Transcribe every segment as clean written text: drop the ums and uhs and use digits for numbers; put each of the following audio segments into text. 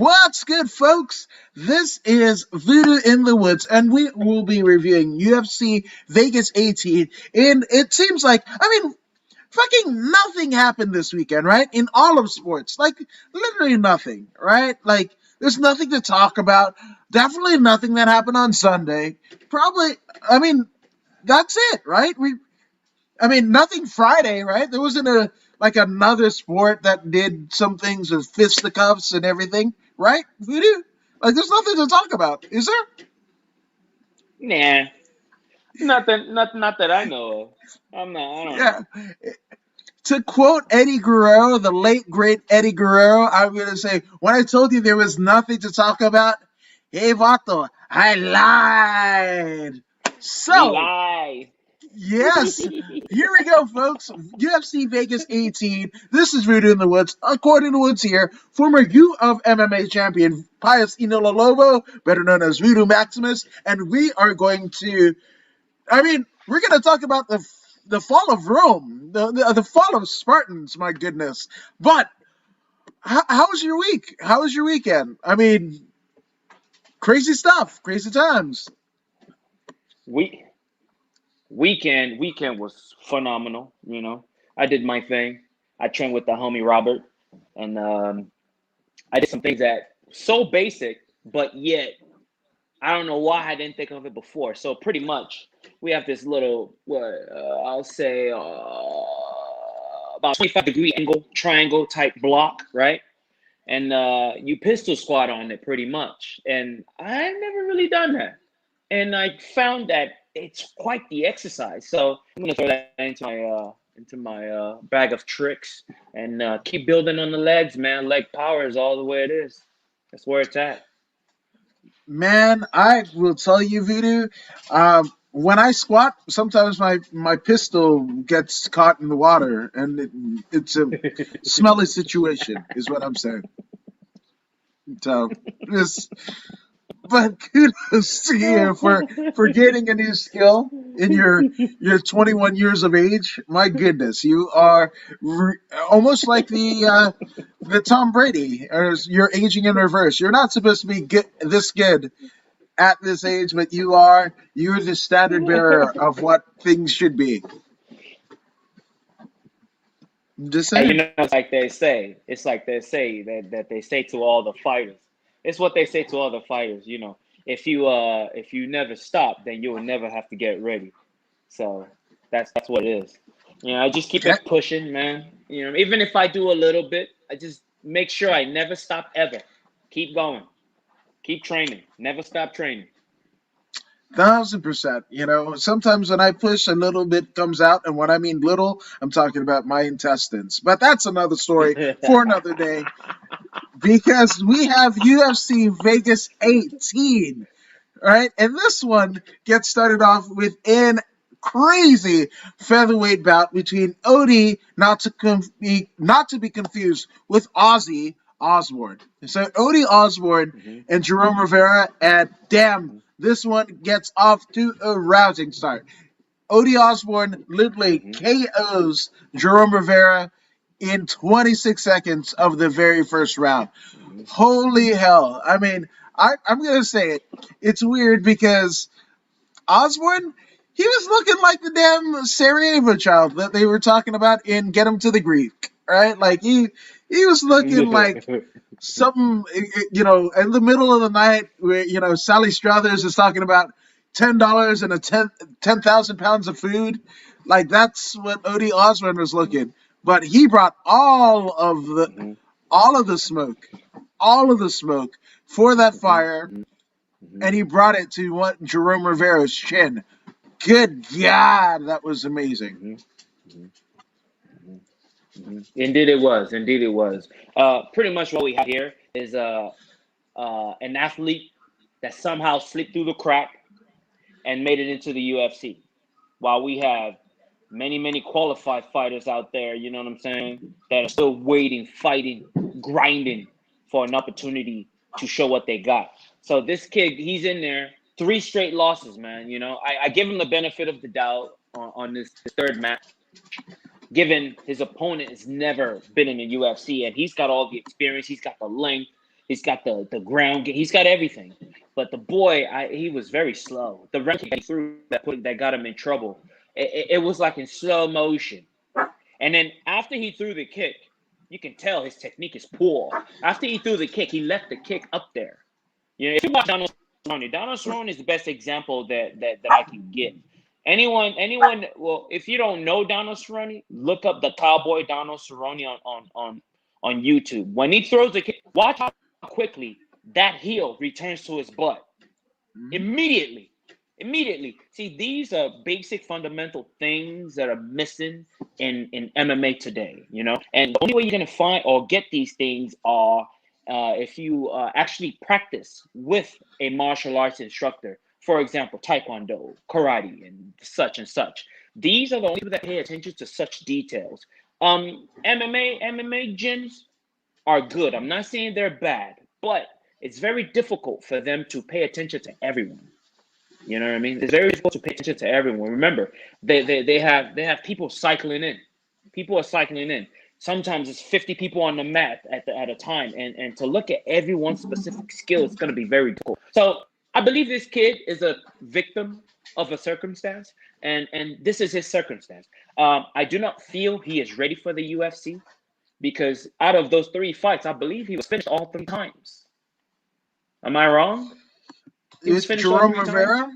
What's good, folks? This is Voodoo in the Woods, and we will be reviewing UFC Vegas 18. And it seems like, fucking nothing happened this weekend, right? In all of sports. Like, literally nothing, right? Like, there's nothing to talk about. Definitely nothing that happened on Sunday. Probably, that's it, right? Nothing Friday, right? There wasn't another sport that did some things with fisticuffs and everything, right? Voodoo? Like, there's nothing to talk about, is there? Nah, not that I know of. I don't Yeah. know. To quote Eddie Guerrero, the late great Eddie Guerrero, I'm gonna say, when I told you there was nothing to talk about, hey Vato, I lied. We So, lie. yes, here we go, folks. UFC Vegas 18. This is Voodoo in the Woods. According to Woods here, former U of MMA champion Pius Inololobo, better known as Voodoo Maximus, and we are going to, we're going to talk about the fall of Rome, the fall of Spartans. My goodness! But how was your week? How was your weekend? Crazy stuff, crazy times. We weekend was phenomenal. I did my thing. I trained with the homie Robert, and I did some things that so basic, but yet I don't know why I didn't think of it before. So pretty much, we have this little, I'll say, about 25-degree angle triangle type block, right? And you pistol squat on it pretty much. And I've never really done that, and I found that it's quite the exercise. So I'm gonna throw that into my bag of tricks and keep building on the legs, man. Leg power is all the way it is. That's where it's at. Man, I will tell you, Voodoo. When I squat, sometimes my pistol gets caught in the water, and it's a smelly situation, is what I'm saying. So, this, but kudos to you for gaining a new skill in your 21 years of age. My goodness, you are almost like the Tom Brady, or you're aging in reverse. You're not supposed to be this good at this age, but you're the standard bearer of what things should be. I'm just And saying. it's like they say that they say to all the fighters. It's what they say to all the fighters. If you never stop, then you will never have to get ready. So that's what it is. I just keep Okay. it pushing, man. Even if I do a little bit, I just make sure I never stop ever. Keep going. Keep training. Never stop training. 1,000%. Sometimes when I push, a little bit comes out, and when I mean little, I'm talking about my intestines. But that's another story for another day, because we have UFC Vegas 18, right? And this one gets started off with an crazy featherweight bout between Odie, not to be confused with Ozzy Osbourne. So Odie Osbourne Mhm, and Jerome Rivera, and damn, mhm, this one gets off to a rousing start. Odie Osbourne literally mhm, KOs Jerome Rivera in 26 seconds of the very first round. mhm. Holy hell. I'm going to say it. It's weird because Osborne, he was looking like the damn Sarajevo child that they were talking about in Get Him to the Greek, right? Like, he was looking like something, in the middle of the night where, Sally Struthers is talking about $10 and 10,000 pounds of food. Like, that's what Odie Osborne was Mhm, looking. But he brought mhm, all of the smoke, all of the smoke for that mhm, fire, mhm, mhm, and he brought it to what Jerome Rivera's chin. Good God, that was amazing. mhm, mhm, mhm, mhm. Indeed, it was. Indeed, it was. Pretty much what we have here is an athlete that somehow slipped through the crack and made it into the UFC. While we have many, many qualified fighters out there, you know what I'm saying, that are still waiting, fighting, grinding for an opportunity to show what they got. So this kid, he's in there, three straight losses, man. I give him the benefit of the doubt on this third match, given his opponent has never been in the UFC and he's got all the experience, he's got the length, He's got the ground game. He's got everything. But the boy, he was very slow. The run kick he threw that got him in trouble. It was like in slow motion. And then after he threw the kick, you can tell his technique is poor. After he threw the kick, he left the kick up there. You know, if you watch Donald Cerrone is the best example that I can get. Anyone, well, if you don't know Donald Cerrone, look up the Cowboy Donald Cerrone on YouTube. When he throws the kick, watch how quickly that heel returns to his butt. Immediately. See, these are basic fundamental things that are missing in MMA today, you know? And the only way you're going to find or get these things are if you actually practice with a martial arts instructor. For example, Taekwondo, karate, and such and such. These are the only people that pay attention to such details. MMA gyms are good. I'm not saying they're bad, but it's very difficult for them to pay attention to everyone. You know what I mean? It's very difficult to pay attention to everyone. Remember, they have people cycling in. People are cycling in. Sometimes it's 50 people on the mat at a time, and to look at everyone's specific skill is going to be very difficult. So I believe this kid is a victim of a circumstance, and this is his circumstance. I do not feel he is ready for the UFC because out of those 3 fights, I believe he was finished all 3 times. Am I wrong? It's Jerome Rivera.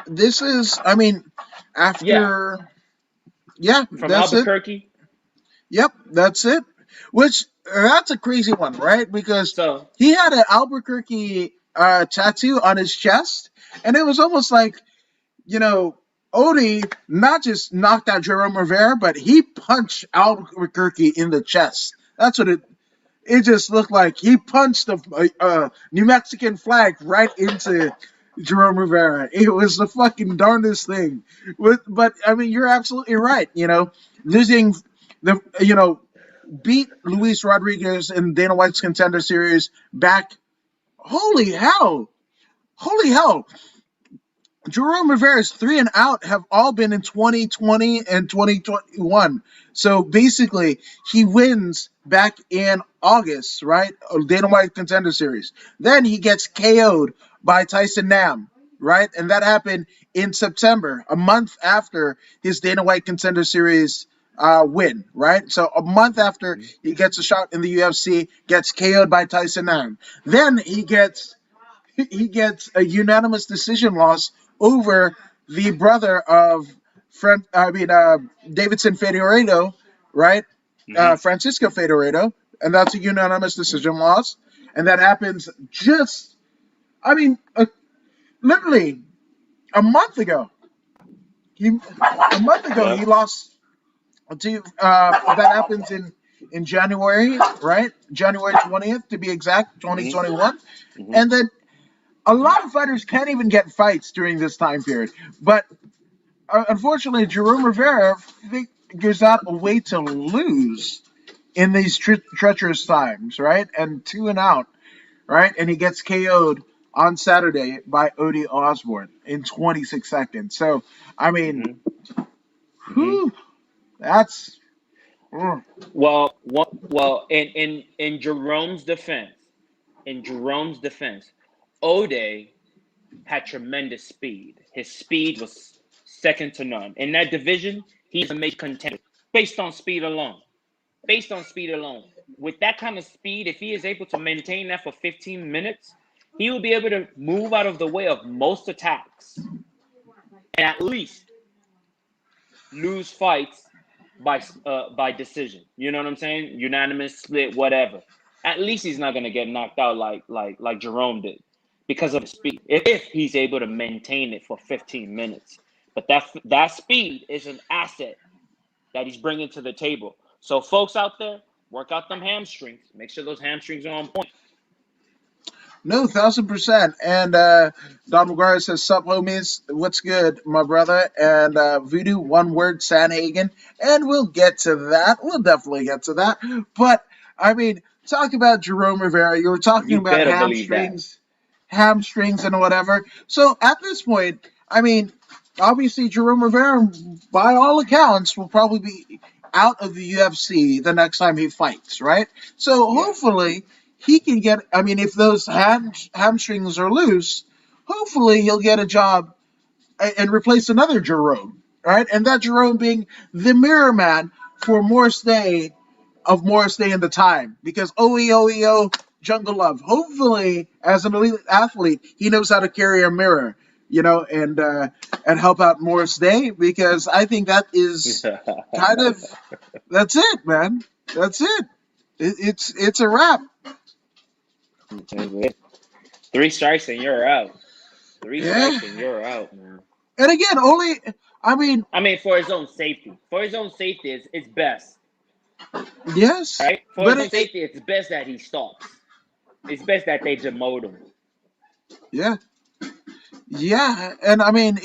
This is, I mean, after, from that's Albuquerque. It. Yep, that's it. Which that's a crazy one, right? Because he had an Albuquerque tattoo on his chest, and it was almost like, you know, Odie not just knocked out Jerome Rivera, but he punched Albuquerque in the chest. That's what it just looked like. He punched the New Mexican flag right into Jerome Rivera. It was the fucking darndest thing. But I mean, you're absolutely right. You know, losing beat Luis Rodriguez in Dana White's Contender Series back. Holy hell! Jerome Rivera's 3 and out have all been in 2020 and 2021. So basically, he wins back in August, right? Dana White Contender Series. Then he gets KO'd by Tyson Nam, right? And that happened in September, a month after his Dana White Contender Series win, right? So a month after he gets a shot in the UFC, gets KO'd by Tyson Nam. Then he gets a unanimous decision loss over the brother of Davidson Figueiredo, right? Francisco Figueiredo, and that's a unanimous decision loss. And that happens literally a month ago. He lost to that happens in January, right? January 20th to be exact, 2021. And then a lot of fighters can't even get fights during this time period. But unfortunately, Jerome Rivera figures out a way to lose in these treacherous times, right? And 2 and out, right? And he gets KO'd on Saturday by Odie Osborne in 26 seconds. So, I mean, that's... Well, in Jerome's defense, Ode had tremendous speed. His speed was second to none. In that division, he's a major contender based on speed alone. With that kind of speed, if he is able to maintain that for 15 minutes, he will be able to move out of the way of most attacks and at least lose fights by decision. You know what I'm saying? Unanimous, split, whatever. At least he's not going to get knocked out like Jerome did because of the speed. If he's able to maintain it for 15 minutes. But that speed is an asset that he's bringing to the table. So folks out there, work out them hamstrings. Make sure those hamstrings are on point. No, 1,000%. And Don McGuire says, "Sup, homies? What's good, my brother?" And Voodoo, one word, Sanhagen. And we'll get to that. We'll definitely get to that. But, I mean, talk about Jerome Rivera. You were talking about hamstrings and whatever. So, at this point, I mean, obviously, Jerome Rivera, by all accounts, will probably be out of the UFC the next time he fights, right? So, hopefully, he can get. I mean, if those hamstrings are loose, hopefully he'll get a job and replace another Jerome, right? And that Jerome being the mirror man for Morris Day of Morris Day and the Time, because OEOEO Jungle Love. Hopefully, as an elite athlete, he knows how to carry a mirror, and help out Morris Day, because I think that is kind of that's it, man. That's it. It's a wrap. Three strikes and you're out. Three Yeah. strikes and you're out, man. And again, I mean, for his own safety. For his own safety, it's best. yes, Right? For but his own safety, it's best that he stops. It's best that they demote him. yeah, yeah, and I mean,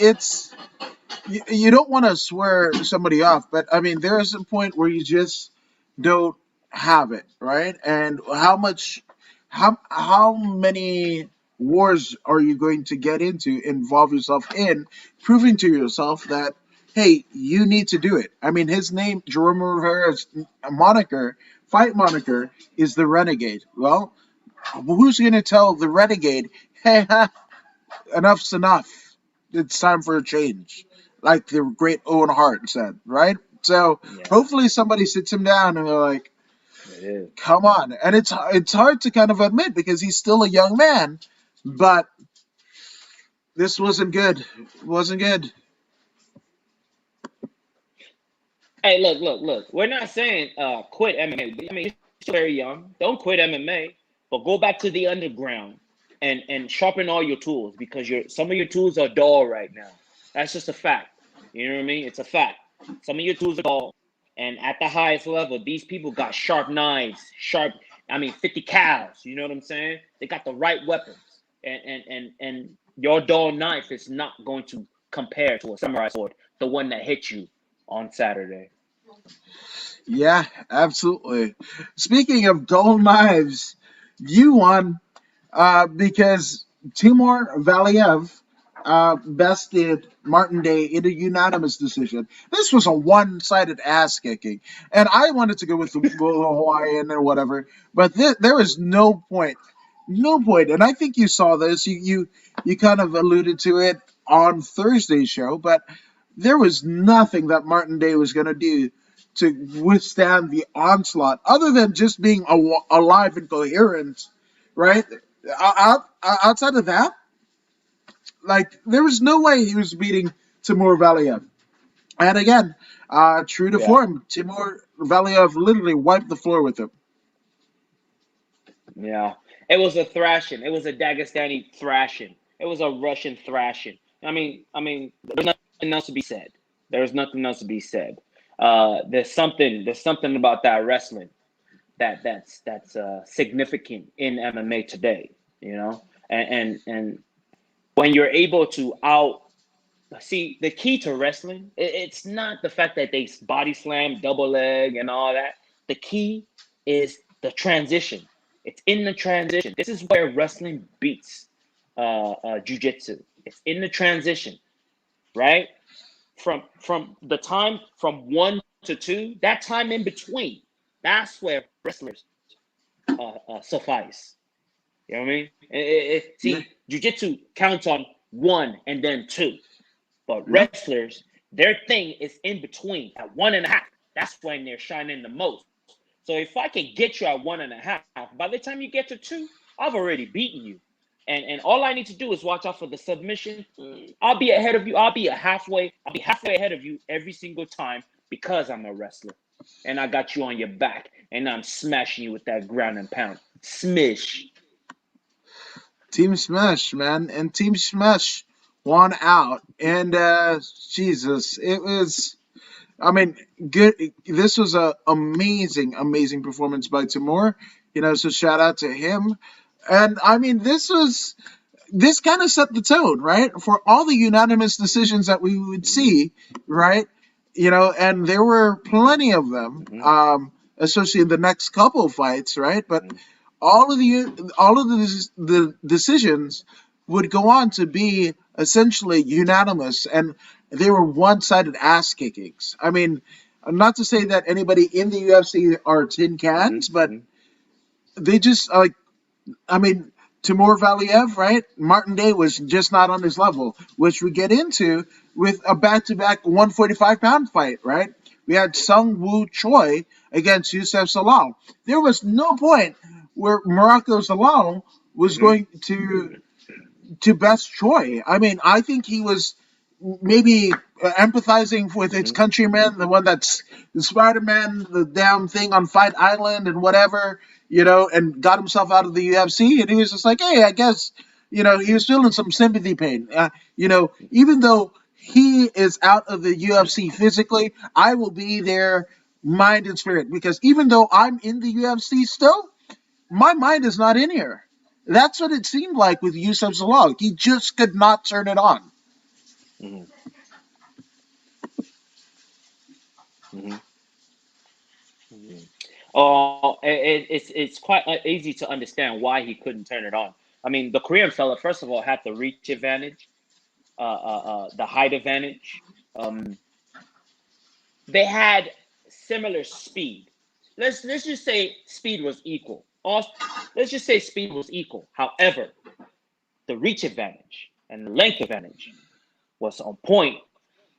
you don't want to swear somebody off, but I mean, there is a point where you just don't have it, right? And how many wars are you going to get into, involve yourself in, proving to yourself that, hey, you need to do it? I mean, his name, Jerome Rivera's fight moniker, is the Renegade. Well, who's going to tell the Renegade, hey, enough's enough? It's time for a change, like the great Owen Hart said, right? So hopefully somebody sits him down and they're like, come on. And it's hard to kind of admit because he's still a young man, but this wasn't good. It wasn't good. Hey, look. We're not saying quit MMA. I mean, you're still very young. Don't quit MMA, but go back to the underground and sharpen all your tools, because some of your tools are dull right now. That's just a fact. You know what I mean? It's a fact. Some of your tools are dull, and at the highest level, these people got sharp knives, 50 cals. You know what I'm saying? They got the right weapons, and your dull knife is not going to compare to a samurai sword, the one that hit you on Saturday. Yeah, absolutely. Speaking of dull knives, you won because Timur Valiev bested Martin Day in a unanimous decision. This was a one-sided ass kicking, and I wanted to go with the Hawaiian or whatever, but there was no point, and I think you saw this. You kind of alluded to it on Thursday's show, but there was nothing that Martin Day was going to do to withstand the onslaught, other than just being alive and coherent, right? Outside of that, like, there was no way he was beating Timur Valiev. And again, true to form, Timur Valiev literally wiped the floor with him. Yeah, it was a thrashing. It was a Dagestani thrashing. It was a Russian thrashing. I mean, there's nothing else to be said. There's nothing else to be said. There's something about that wrestling that's significant in MMA today. You know, and when you're able to see, the key to wrestling, it's not the fact that they body slam, double leg, and all that. The key is the transition. It's in the transition. This is where wrestling beats jiu-jitsu. It's in the transition, right? From the time from 1 to 2, that time in between, that's where wrestlers suffice. You know what I mean? See, jiu-jitsu counts on 1 and then 2. But wrestlers, their thing is in between at 1.5. That's when they're shining the most. So if I can get you at 1.5, by the time you get to 2, I've already beaten you. And all I need to do is watch out for the submission. I'll be ahead of you. I'll be halfway ahead of you every single time, because I'm a wrestler. And I got you on your back. And I'm smashing you with that ground and pound. Smish. Team Smash, man. And Team Smash won out. And Jesus, it was, I mean, good. This was a amazing performance by Timur. So shout out to him. And I mean, this kind of set the tone, right, for all the unanimous decisions that we would see, right? And there were plenty of them, especially in the next couple of fights, right? But all of the decisions would go on to be essentially unanimous, and they were one-sided ass kickings. I mean, not to say that anybody in the UFC are tin cans, but they just, like, I mean, Timur Valiev, right? Martin Day was just not on his level, which we get into with a back-to-back 145-pound fight, right? We had Sung Woo Choi against Youssef Salal. There was no point where Morocco Salal was Mm-hmm. going to best Choi. I mean, I think he was maybe empathizing with its Mm-hmm. countrymen, the one that's the Spider Man, the damn thing on Fight Island and whatever, and got himself out of the UFC. And he was just like, hey, I guess, he was feeling some sympathy pain. Even though he is out of the UFC physically, I will be there mind and spirit because even though I'm in the UFC still, my mind is not in here. That's what it seemed like with Yusuf Zalal. He just could not turn it on. Mm-hmm. Mm-hmm. Mm-hmm. It's quite easy to understand why he couldn't turn it on. I mean, the Korean fella, first of all, had the reach advantage, the height advantage. Um, they had similar speed. Let's just say speed was equal. Let's just say speed was equal. However, the reach advantage and the length advantage was on point.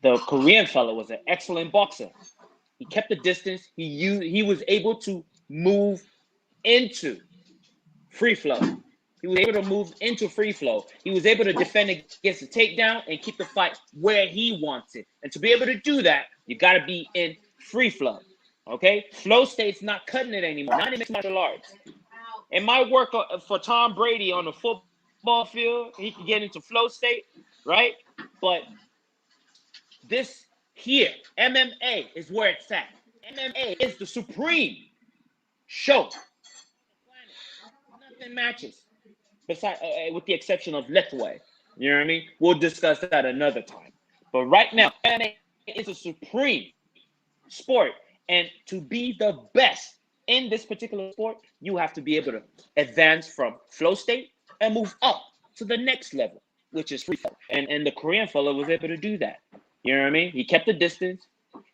The Korean fellow was an excellent boxer. He kept the distance. He was able to move into free flow. He was able to move into free flow. He was able to defend against the takedown and keep the fight where he wants it. And to be able to do that, you got to be in free flow. Okay? Flow state's not cutting it anymore. Not in mixed martial arts. In my work for Tom Brady on the football field, he can get into flow state, right? But this here, MMA, is where it's at. MMA is the supreme show on the planet. Nothing matches, besides, with the exception of Lethway. You know what I mean? We'll discuss that another time. But right now, MMA is a supreme sport, and to be the best in this particular sport, you have to be able to advance from flow state and move up to the next level, which is free fall. And the Korean fellow was able to do that. You know what I mean? He kept the distance.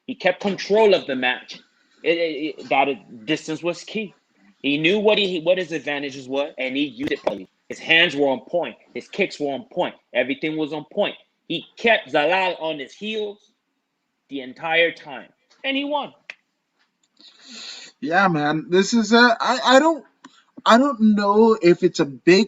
He kept control of the match. That distance was key. He knew what his advantages were, and he used it properly. His hands were on point. His kicks were on point. Everything was on point. He kept Zalal on his heels the entire time, and he won. Yeah, man. This is I don't know if it's a big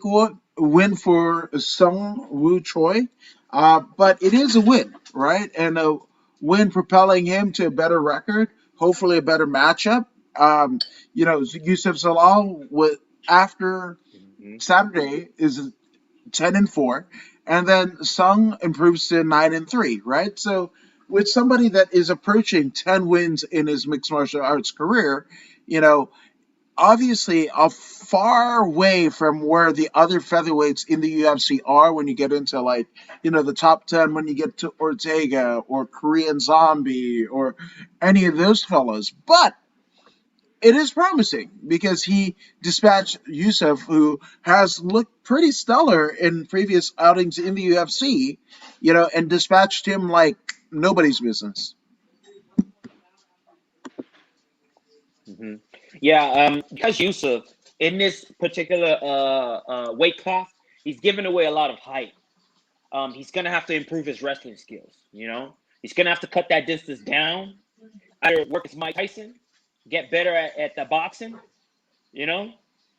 win for Sung Woo Choi, but it is a win, right? And a win propelling him to a better record, hopefully a better matchup. Yusuf Salal after Mm-hmm. Saturday is 10-4, and then Sung improves to 9-3, right? So with somebody that is approaching 10 wins in his mixed martial arts career, you know, obviously a far way from where the other featherweights in the UFC are when you get into like, the top 10 when you get to Ortega or Korean Zombie or any of those fellows. But it is promising because he dispatched Yusuf, who has looked pretty stellar in previous outings in the UFC, and dispatched him like nobody's business. Mm-hmm. Yeah, because Yusuf in this particular weight class, he's giving away a lot of height. He's gonna have to improve his wrestling skills. He's gonna have to cut that distance down. Either work as Mike Tyson, get better at the boxing, you know,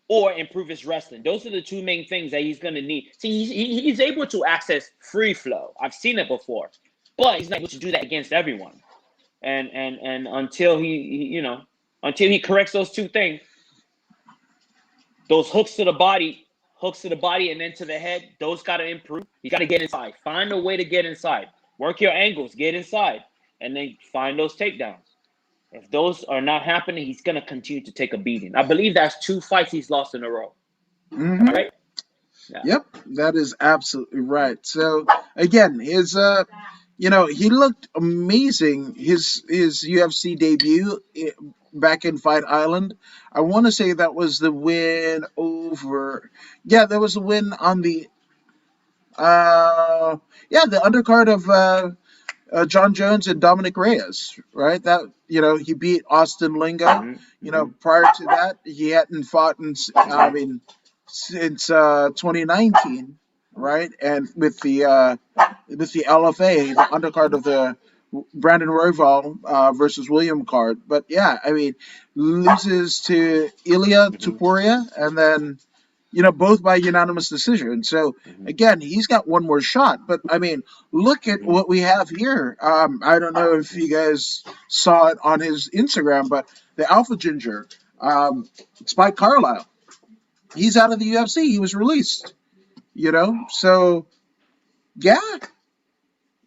or improve his wrestling. Those are the two main things that he's gonna need. See, he's able to access free flow. I've seen it before, but he's not able to do that against everyone. And until until he corrects those two things, those hooks to the body and then to the head, those got to improve. You got to get inside. Find a way to get inside. Work your angles, get inside, and then find those takedowns. If those are not happening, he's going to continue to take a beating. I believe that's 2 fights he's lost in a row. Am I Mm-hmm. right? Yeah. Yep, that is absolutely right. So again, he looked amazing. His UFC debut back in Fight Island. I want to say that was the win over. Yeah, there was a win on uh, the undercard of John Jones and Dominic Reyes. Right, that he beat Austin Lingo. Mm-hmm. Mm-hmm. Prior to that, he hadn't fought in. I Mm-hmm. mean, since 2019, right? And with the LFA, the undercard of the Brandon Royval versus William card. But yeah, I mean, loses to Ilya Mm-hmm. Tuporia, and then both by unanimous decision. So Mm-hmm. again, he's got one more shot. But I mean, look at Mm-hmm. what we have here. I don't know if you guys saw it on his Instagram, but the Alpha Ginger, Spike Carlisle, he's out of the UFC. He was released. So yeah,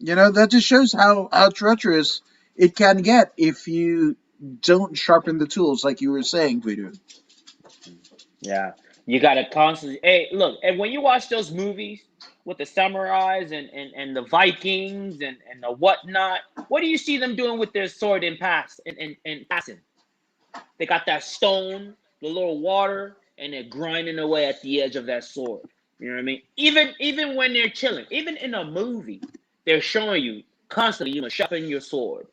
that just shows how treacherous it can get if you don't sharpen the tools, like you were saying, Voodoo. Yeah, you gotta constantly. Hey, look, and when you watch those movies with the samurais and the Vikings and the whatnot, what do you see them doing with their sword in pass and passing? They got that stone, the little water, and they're grinding away at the edge of that sword. You know what I mean? Even when they're chilling, even in a movie, they're showing you constantly you must sharpen your sword.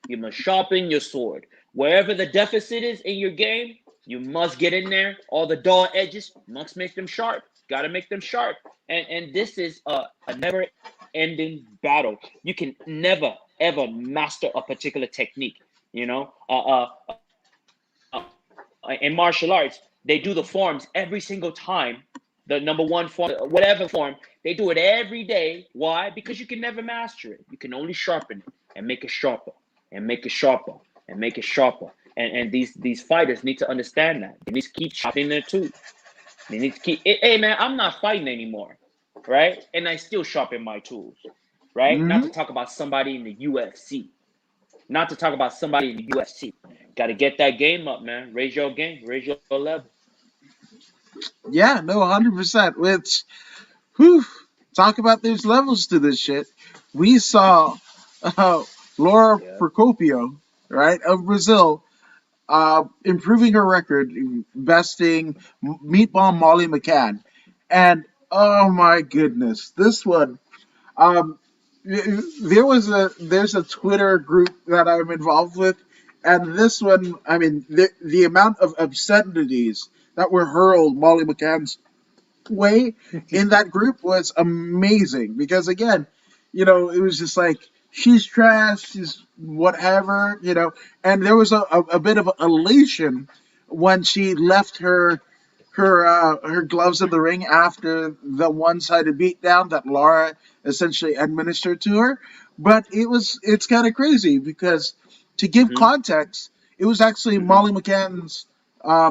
You must sharpen your sword. Wherever the deficit is in your game, you must get in there. All the dull edges, must make them sharp. Got to make them sharp. And this is a never ending battle. You can never, ever master a particular technique. You know, in martial arts, they do the forms every single time. The number one form, whatever form, they do it every day. Why? Because you can never master it. You can only sharpen it and make it sharper and make it sharper and make it sharper. And these fighters need to understand that. They need to keep sharpening their tools. They need to keep. Hey man, I'm not fighting anymore, right? And I still sharpen my tools, right? Not to Hmm. talk about somebody in the UFC. Not to talk about somebody in the UFC. Got to get that game up, man. Raise your game. Raise your level. Yeah, no, 100%. Which, whew, talk about there's levels to this shit. We saw uh, Laura Yeah. Procopio, right, of Brazil, improving her record, besting Meatball Molly McCann. And oh my goodness, this one. Um, there's a Twitter group that I'm involved with, and this one, I mean, the amount of obscenities that were hurled Molly McCann's way in that group was amazing because again, it was just like she's trash, she's whatever, and there was a bit of elation when she left her gloves in the ring after the one-sided beatdown that Laura essentially administered to her. But it's kind of crazy because to give Mm-hmm. context, it was actually Mm-hmm. Molly McCann's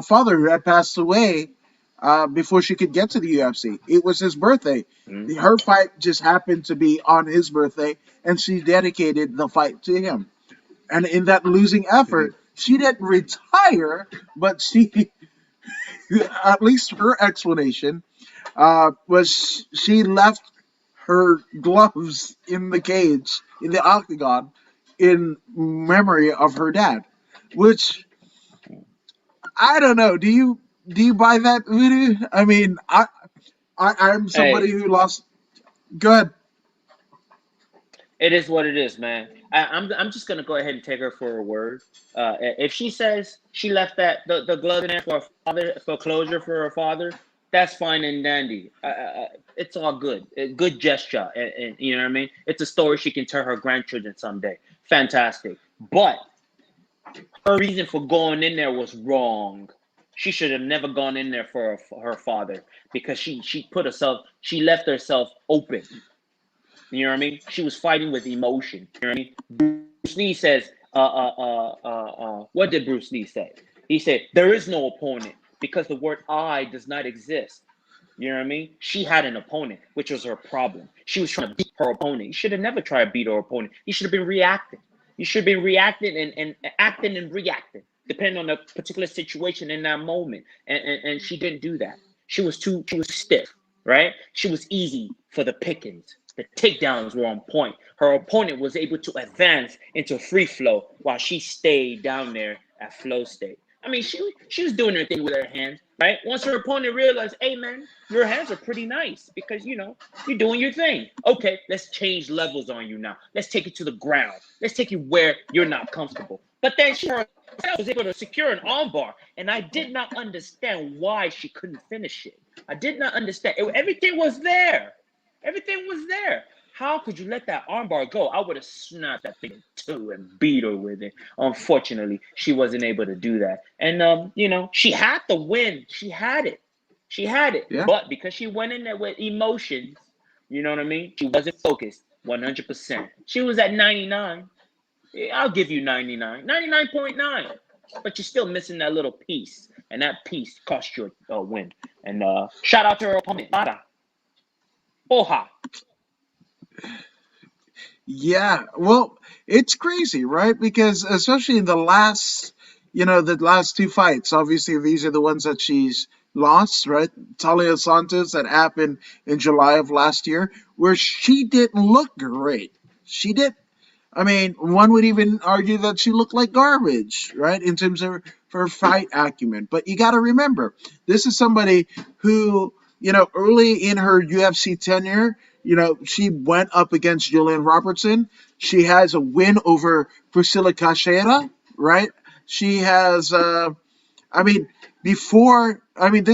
father who had passed away before she could get to the UFC. It was his birthday. Mm-hmm. Her fight just happened to be on his birthday, and she dedicated the fight to him. And in that losing effort, she didn't retire, but she, at least her explanation, was she left her gloves in the cage, in the octagon, in memory of her dad. Which I don't know. Do you buy that, Voodoo? I mean, I'm somebody Hey, who lost. Good. it is what it is, man. I'm just gonna go ahead and take her for her word. If she says she left the glove in there for her father for closure for her father, that's fine and dandy. It's all good. Good gesture, and you know what I mean. It's a story she can tell her grandchildren someday. Fantastic. But her reason for going in there was wrong. She should have never gone in there for her father because she left herself open. You know what I mean? She was fighting with emotion. You know what I mean? Bruce Lee says, what did Bruce Lee say? He said, there is no opponent because the word I does not exist. You know what I mean? She had an opponent, which was her problem. She was trying to beat her opponent. You should have never tried to beat her opponent. You should have been reacting. You should have been reacting and acting and reacting, depending on the particular situation in that moment. And she didn't do that. She was stiff, right? She was easy for the pickings. The takedowns were on point. Her opponent was able to advance into free flow while she stayed down there at flow state. I mean, she was doing her thing with her hands, right? Once her opponent realized, hey man, your hands are pretty nice because you're doing your thing. Okay, let's change levels on you now. Let's take it to the ground. Let's take you where you're not comfortable. But then she herself was able to secure an armbar, and I did not understand why she couldn't finish it. I did not understand. Everything was there. Everything was there. How could you let that armbar go? I would have snapped that thing in two and beat her with it. Unfortunately, she wasn't able to do that. And she had the win. She had it. She had it. Yeah. But because she went in there with emotions, you know what I mean? She wasn't focused 100%. She was at 99. I'll give you 99. 99.9. But you're still missing that little piece. And that piece cost you a win. And shout out to her opponent, Lara. Oha. Yeah, well, it's crazy, right? Because especially in the last two fights, obviously these are the ones that she's lost, right? Talia Santos, that happened in July of last year, where she didn't look great. She did. I mean, one would even argue that she looked like garbage, right, in terms of her fight acumen. But you got to remember, this is somebody who, early in her UFC tenure, she went up against Julian Robertson. She has a win over Priscilla Caixeira, right? She has, this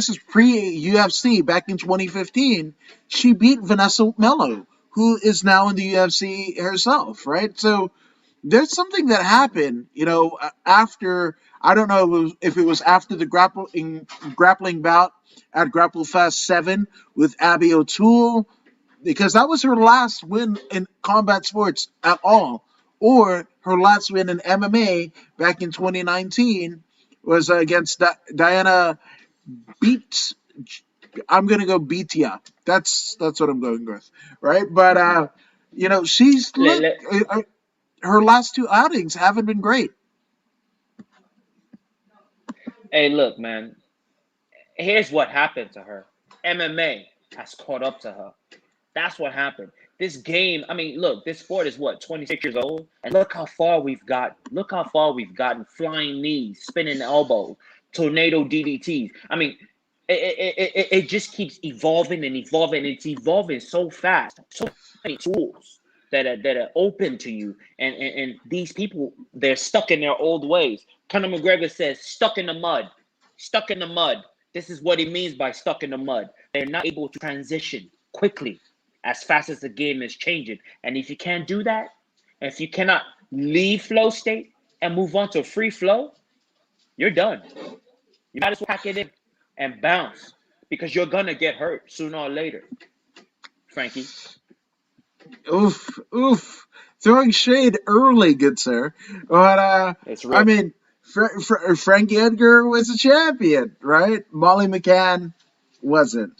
is pre-UFC back in 2015. She beat Vanessa Mello, who is now in the UFC herself, right? So there's something that happened, after, I don't know if it was after the grappling bout at Grapple Fest 7 with Abby O'Toole, because that was her last win in combat sports at all, or her last win in MMA back in 2019 was against Diana Beats. I'm gonna go Beatia. That's what I'm going with, right? But she's her last two outings haven't been great. Hey, look, man. Here's what happened to her. MMA has caught up to her. That's what happened. This game, look, this sport is what, 26 years old? And look how far we've got. Look how far we've gotten. Flying knees, spinning elbows, tornado DDTs. It just keeps evolving and evolving. It's evolving so fast. So many tools that are open to you. And these people, they're stuck in their old ways. Conor McGregor says, stuck in the mud. Stuck in the mud. This is what he means by stuck in the mud. They're not able to transition quickly as fast as the game is changing. And if you can't do that, if you cannot leave flow state and move on to free flow, you're done. You might as well pack it in and bounce, because you're going to get hurt sooner or later, Frankie. Oof. Throwing shade early, good sir. But, Frankie Edgar was a champion, right? Molly McCann wasn't,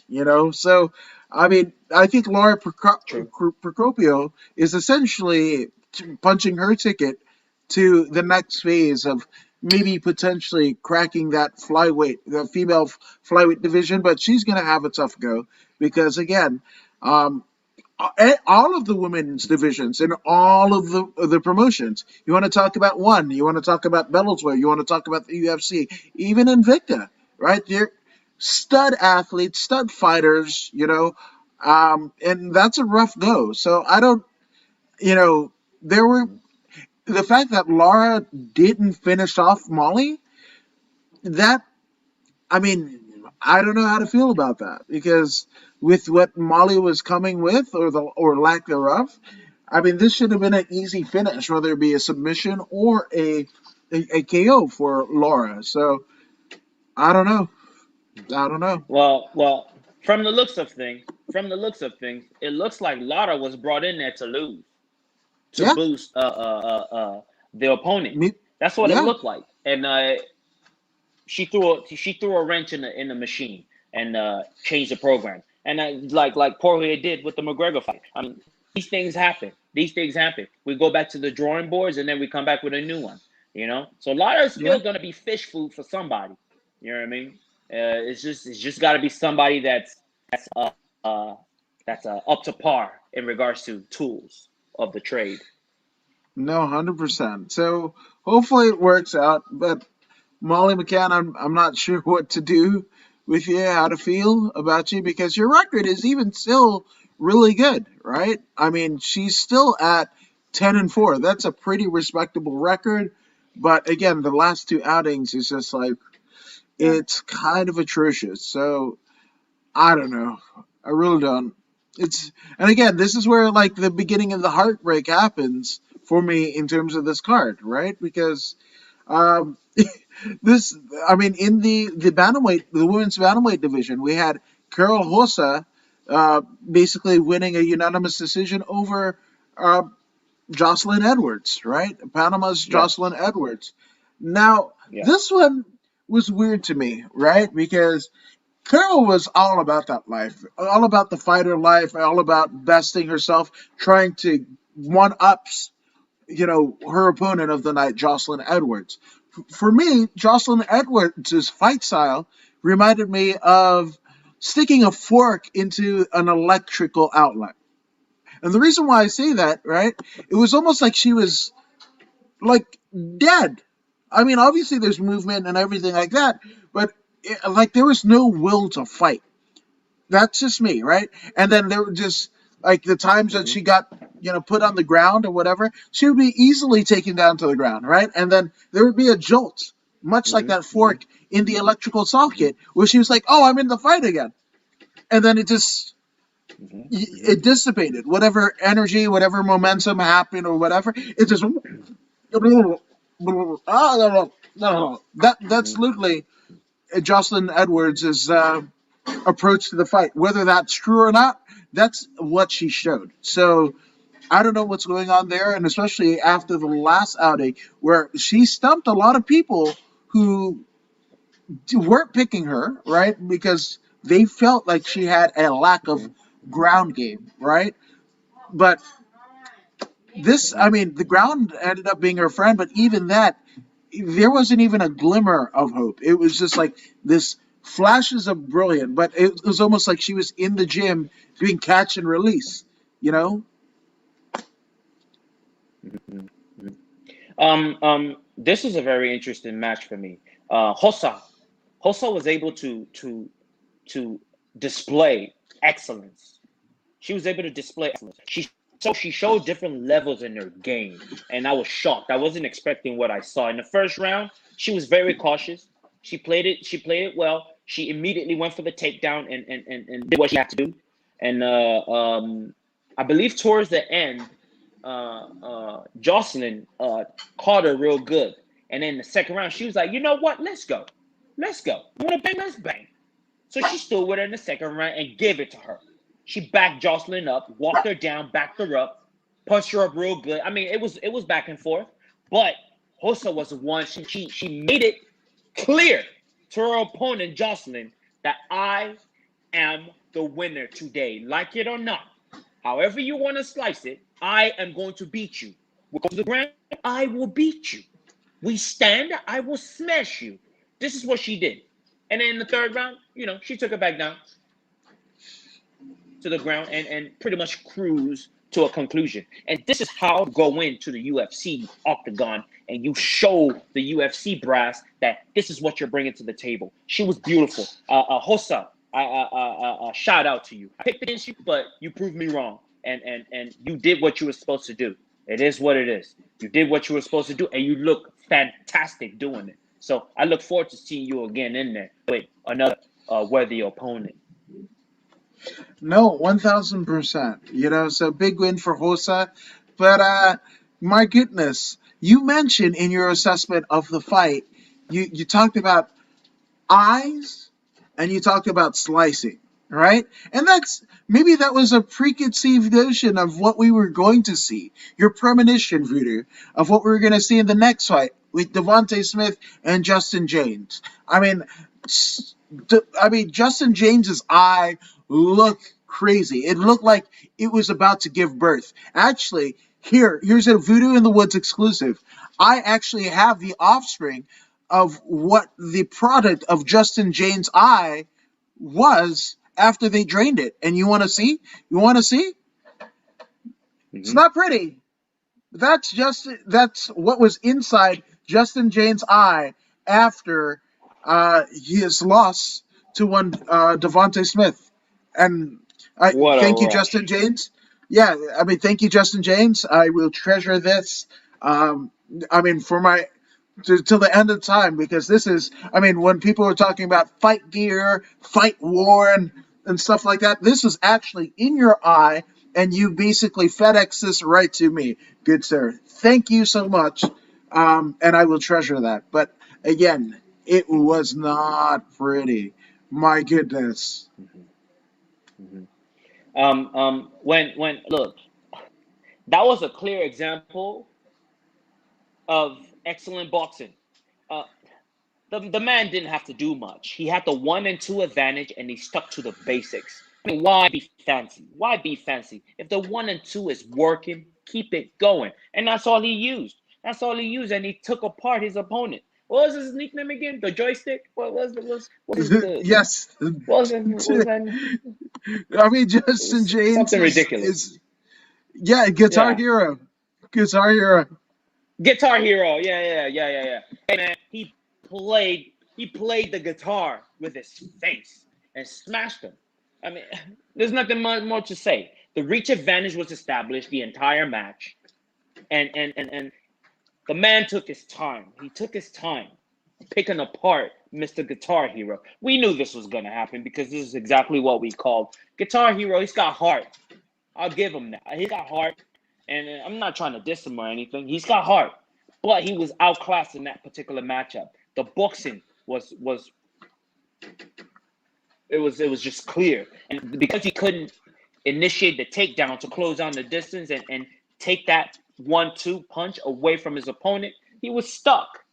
So, I think Laura Procopio is essentially punching her ticket to the next phase of maybe potentially cracking that the female flyweight division, but she's going to have a tough go because, again, all of the women's divisions in all of the promotions. You want to talk about one, you want to talk about Bellator, you want to talk about the UFC, even Invicta, right? They're stud athletes, stud fighters, and that's a rough go. So I don't, there were the fact that Laura didn't finish off Molly. That I don't know how to feel about that because with what Molly was coming with or lack thereof, this should have been an easy finish, whether it be a submission or a KO for Laura. So I don't know. Well, from the looks of things, it looks like Lara was brought in there to lose, to boost the opponent. That's what it looked like, and she threw a wrench in the machine and changed the program. And like Poirier did with the McGregor fight. These things happen. We go back to the drawing boards and then we come back with a new one. So Lara's still gonna be fish food for somebody. You know what I mean? It's just got to be somebody that's up to par in regards to tools of the trade. No, 100%. So hopefully it works out. But Molly McCann, I'm not sure what to do with you, how to feel about you, because your record is even still really good, right? She's still at 10-4. That's a pretty respectable record. But again, the last two outings is just like Yeah. it's kind of atrocious. So I don't know. I really don't. It's and again, this is where like the beginning of the heartbreak happens for me in terms of this card, right? Because um, this, I mean, in the bantamweight, the women's bantamweight division, we had Carol Hossa basically winning a unanimous decision over uh, Jocelyn Edwards, right? Panama's Yes. Jocelyn Edwards. Now, Yeah. this one was weird to me, right? Because Carol was all about that life, all about the fighter life, all about besting herself, trying to one ups, her opponent of the night, Jocelyn Edwards. For me, Jocelyn Edwards' fight style reminded me of sticking a fork into an electrical outlet. And the reason why I say that, right, it was almost like she was like dead. I mean, obviously there's movement and everything like that, but like there was no will to fight. That's just me, right? And then there were just like the times that Hmm. she got, put on the ground or whatever, she would be easily taken down to the ground, right? And then there would be a jolt, much like Hmm. that Hmm. fork in the electrical Hmm. socket, where she was like, "Oh, I'm in the fight again," and then Hmm. Hmm. it dissipated, whatever energy, whatever momentum happened or whatever, it just that's Hmm. literally Jocelyn Edwards' approach to the fight. Whether that's true or not, that's what she showed. So I don't know what's going on there, and especially after the last outing where she stumped a lot of people who weren't picking her, right? Because they felt like she had a lack of Hmm. ground game, right? But this, Hmm. I mean, the ground ended up being her friend, but even that, there wasn't even a glimmer of hope. It was just like this flashes of brilliant, but it was almost like she was in the gym doing catch and release, you know? Hmm. This is a very interesting match for me. Hossa was able to display excellence. She was able to display excellence. She showed different levels in her game, and I was shocked. I wasn't expecting what I saw in the first round. She was very cautious. She played it. She played it well. She immediately went for the takedown and did what she had to do. And I believe towards the end, Jocelyn caught her real good. And then the second round, she was like, you know what? Let's go. Let's go. You want to bang? Let's bang. So she stood with her in the second round and gave it to her. She backed Jocelyn up, walked her down, backed her up, punched her up real good. I mean, it was back and forth, but Hossa was the one. She made it clear to her opponent Jocelyn that I am the winner today, like it or not. However you want to slice it, I am going to beat you. We go to the ground, I will beat you. We stand, I will smash you. This is what she did. And then in the third round, she took it back down to the ground and pretty much cruise to a conclusion. And this is how you go into the UFC octagon and you show the UFC brass that this is what you're bringing to the table. She was beautiful. Hossa, shout out to you. I picked against you, but you proved me wrong. And you did what you were supposed to do. It is what it is. You did what you were supposed to do, and you look fantastic doing it. So I look forward to seeing you again in there with another worthy opponent. No, 1000%. So big win for Hosa. But my goodness, you mentioned in your assessment of the fight, you talked about eyes and you talked about slicing, right? And that's maybe that was a preconceived notion of what we were going to see. Your premonition, Voodoo, of what we were going to see in the next fight with Devontae Smith and Justin James. I mean, Justin James's eye looked crazy. It looked like it was about to give birth. Actually, here's a Voodoo in the Woods exclusive. I actually have the offspring of what the product of Justin James' eye was after they drained it. And you want to see? You want to see? It's Mm-hmm. not pretty. That's what was inside Justin James' eye after his loss to one Devontae Smith. And I What a thank you, Justin rush. James. Yeah, thank you, Justin James. I will treasure this. Um, I mean, for my till the end of time, because this is, I mean, when people are talking about fight gear, fight worn, and stuff like that, this is actually in your eye, and you basically FedEx this right to me, good sir. Thank you so much, and I will treasure that. But again, it was not pretty. My goodness. When look, that was a clear example of excellent boxing. Uh, the man didn't have to do much. He had the 1 and 2 advantage, and he stuck to the basics. I mean, why be fancy? Why be fancy? If the 1 and 2 is working, keep it going. And that's all he used. That's all he used, and he took apart his opponent. What was his nickname again? The joystick? What is the Yes. what was that? I mean, It Justin was James something ridiculous. is yeah, Guitar Yeah. Hero. Guitar Hero. Guitar Hero. Yeah. Hey man, he played the guitar with his face and smashed him. I mean, there's nothing more to say. The reach advantage was established the entire match, and the man took his time. He took his time picking apart Mr. Guitar Hero. We knew this was gonna happen because this is exactly what we called Guitar Hero. He's got heart. I'll give him that. He's got heart, and I'm not trying to diss him or anything. He's got heart, but he was outclassed in that particular matchup. The boxing was just clear, and because he couldn't initiate the takedown to close down the distance and take that 1-2 punch away from his opponent, he was stuck.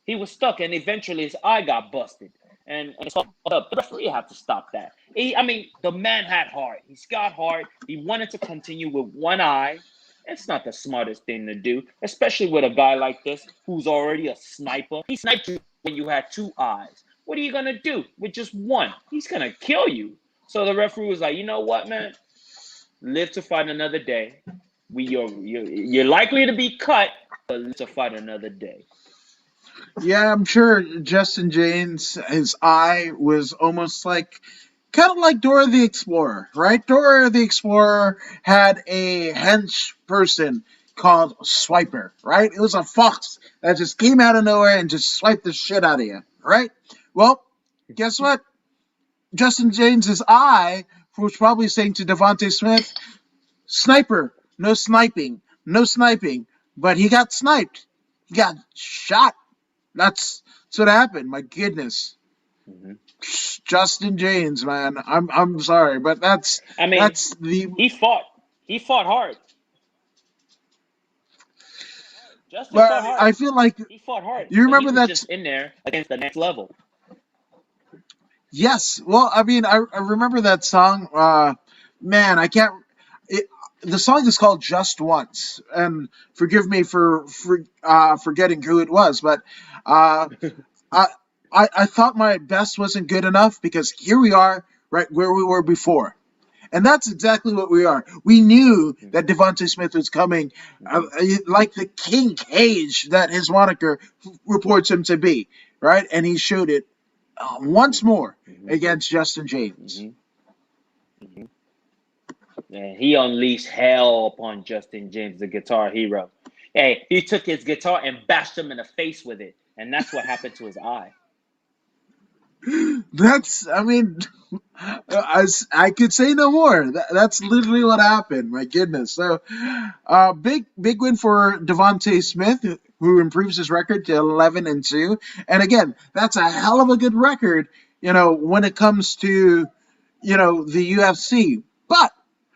He was stuck, and eventually his eye got busted. And it's all up. The referee had to stop that. I mean, the man had heart. He's got heart. He wanted to continue with one eye. It's not the smartest thing to do, especially with a guy like this who's already a sniper. He sniped you when you had two eyes. What are you gonna do with just one? He's gonna kill you. So the referee was like, you know what, man? Live to fight another day. You're likely to be cut, but live to fight another day. Yeah, I'm sure Justin James, his eye was almost like, kind of like Dora the Explorer, right? Dora the Explorer had a hench person called Swiper, right? It was a fox that just came out of nowhere and just swiped the shit out of you, right? Well, guess what? Justin James's eye was probably saying to Devontae Smith, "Sniper, no sniping, no sniping." But he got sniped. He got shot. That's what happened. My goodness, Mm-hmm. Justin James, man. I'm sorry, but I mean, that's the. he fought. He fought hard. Justin But fought hard. I feel like He fought hard, you but he remember was that. just in there against the next level. Yes. Well, I mean, I remember that song. Man, I can't. It, the song is called "Just Once," and forgive me for forgetting who it was, but uh, I, I thought my best wasn't good enough because here we are, right where we were before. And that's exactly what we are. We knew that Devontae Smith was coming, Mm-hmm. like the King Cage that his moniker reports him to be, right? And he showed it once Mm-hmm. more Mm-hmm. against Justin James. Mm-hmm. Mm-hmm. And he unleashed hell upon Justin James, the Guitar Hero. Hey, he took his guitar and bashed him in the face with it, and that's what happened to his eye. That's, I mean, I could say no more. That's literally what happened. My goodness. So, big win for Devontae Smith, who improves his record to 11-2. And again, that's a hell of a good record. When it comes to the UFC. But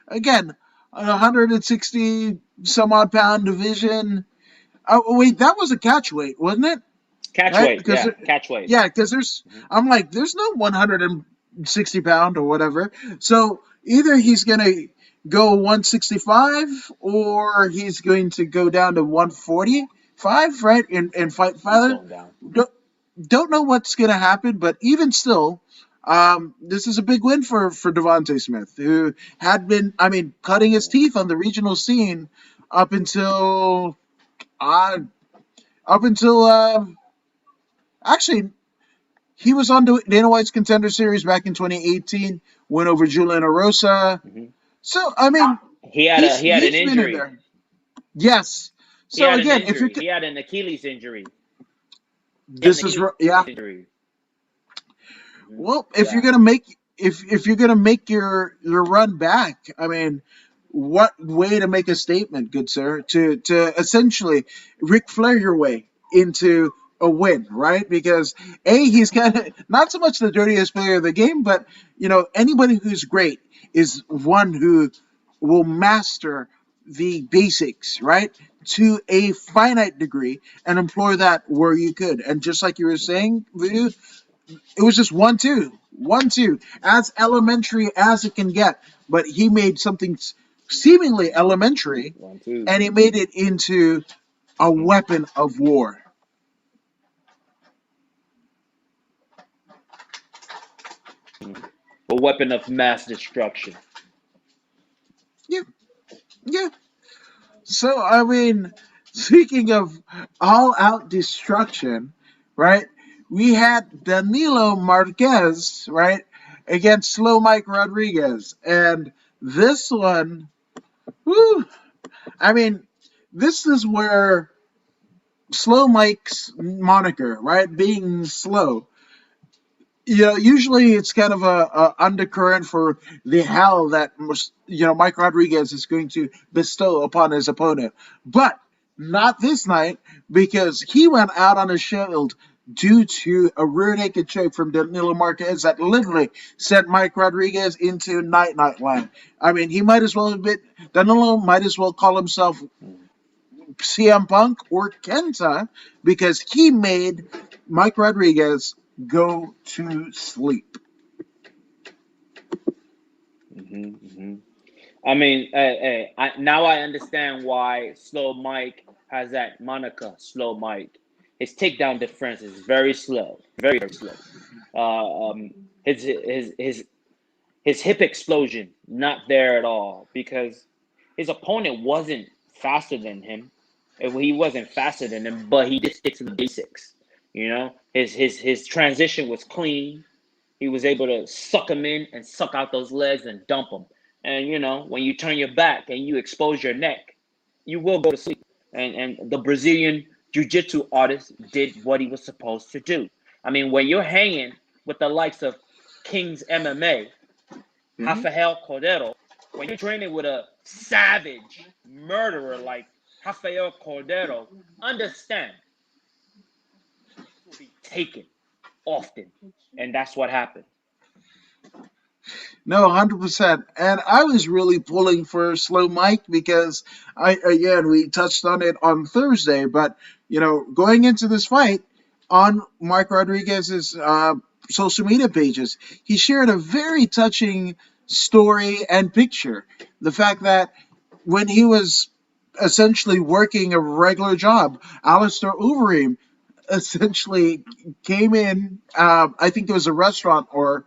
again, a 160 some odd pound division. Oh wait, that was a catch weight, wasn't it? Catch Right? weight, Because yeah, catch weight. yeah, because there's Mm-hmm. I'm like there's no 160 pound or whatever. So either he's gonna go 165 or he's going to go down to 145, right? And fight He's Father. going down. Don't know what's gonna happen, but even still, this is a big win for Devontae Smith, who had been, I mean, cutting his Yeah. teeth on the regional scene up until uh, up until actually he was on Dana White's Contender Series back in 2018, went over Julian Erosa. Mm-hmm. So I mean, He had an he's been in injury. there. Yes. He So had an again, if you're injury. He had an Achilles injury. He has This an is Achilles yeah. injury. Well, if you're Yeah. gonna make if you're gonna make your run back, I mean, what way to make a statement, good sir? To essentially Ric Flair your way into a win, right? Because he's kind of not so much the dirtiest player of the game, but anybody who's great is one who will master the basics, right? To a finite degree and employ that where you could. And just like you were saying, Voodoo, it was just 1-2, 1-2, as elementary as it can get. But he made something seemingly elementary, 1-2. and he made it into a weapon of war. A weapon of mass destruction. Yeah, yeah. So I mean, speaking of all-out destruction, right? We had Danilo Marquez, right, against Slow Mike Rodriguez, and this one, whew, I mean, this is where Slow Mike's moniker, right? Being slow. Usually it's kind of a undercurrent for the hell that Mike Rodriguez is going to bestow upon his opponent, but not this night because he went out on a shield due to a rear naked choke from Danilo Marquez that literally sent Mike Rodriguez into night land. I mean, he might as well have been Danilo might as well call himself CM Punk or Kenta because he made Mike Rodriguez go to sleep. I mean, now I understand why Slow Mike has that moniker, Slow Mike. His takedown defense is very slow, very, very slow. His hip explosion not there at all because his opponent wasn't faster than him. He wasn't faster than him, but he did stick to the basics. His transition was clean. He was able to suck him in and suck out those legs and dump him. And when you turn your back and you expose your neck, you will go to sleep. And the Brazilian jiu-jitsu artist did what he was supposed to do. I mean, when you're hanging with the likes of King's MMA, Rafael Cordero, when you're training with a savage murderer like Rafael Cordero, understand will be taken often. And that's what happened. No, 100%. And I was really pulling for Slow Mike because we touched on it on Thursday, but going into this fight on Mike Rodriguez's social media pages, he shared a very touching story and picture. The fact that when he was essentially working a regular job, Alistair Overeem essentially came in. I think there was a restaurant or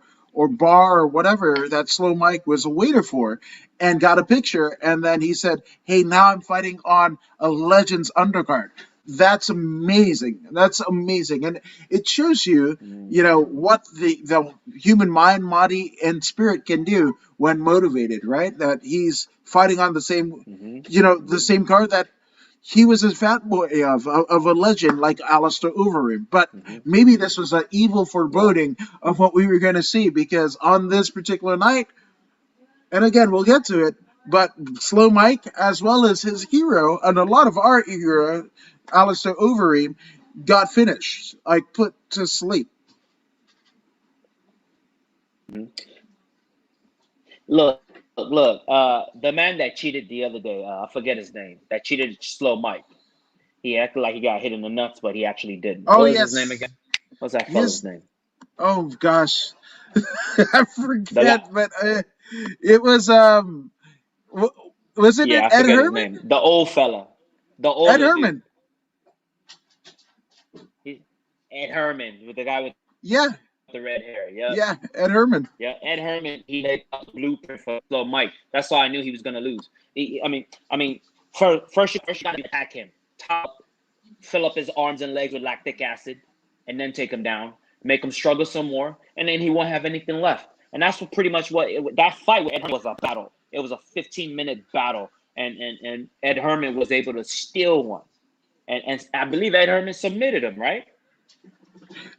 bar or whatever that Slow Mike was a waiter for, and got a picture. And then he said, "Hey, now I'm fighting on a Legends undercard." That's amazing. That's amazing, and it shows you, what the human mind, body, and spirit can do when motivated. Right? That he's fighting on the same, the same card that he was a fat boy of a legend like Alistair Overeem. But maybe this was an evil foreboding of what we were going to see because on this particular night, and again, we'll get to it, but Slow Mike, as well as his hero, and a lot of our hero, Alistair Overeem, got finished, like put to sleep. Look, look. The man that cheated the other day, I forget his name. That cheated Slow Mike. He acted like he got hit in the nuts, but he actually didn't. Oh, What was his yes. name again? What's that Yes. fellow's name? Oh, gosh. I The la- forget, but it was, wasn't it yeah, I Ed forget his Herman? name. The old fella, the Ed older dude. Herman. Ed Herman, with the guy with Yeah. the red hair. Yep. Yeah, Ed Herman. Yeah, Ed Herman. He laid out the blueprint for Slow Mike. That's why I knew he was gonna lose. First you got to attack him, fill up his arms and legs with lactic acid, and then take him down, make him struggle some more, and then he won't have anything left. And that's what pretty much that fight with Ed Herman was a battle. It was a 15-minute battle, and Ed Herman was able to steal one, and I believe Ed Herman submitted him, right?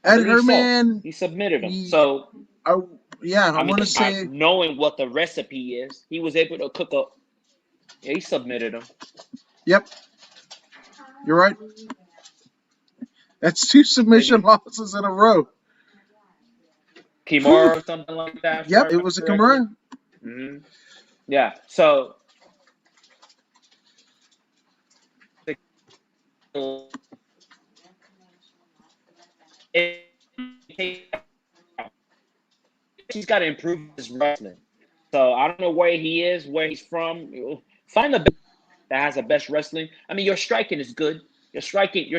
I Ed believe so. Herman, He submitted him. he, So I, yeah, I I mean, want to this guy, say, knowing what the recipe is, he was able to cook up. Yeah, he submitted him. yep, you're right. That's two submission Maybe losses in a row. Whew. Kimura or something like that, if I Yep, it remember was a correctly. Kimura. hmm Yeah. So he's got to improve his wrestling. So I don't know where he is, where he's from. Find the best that has the best wrestling. I mean, your striking is good. Your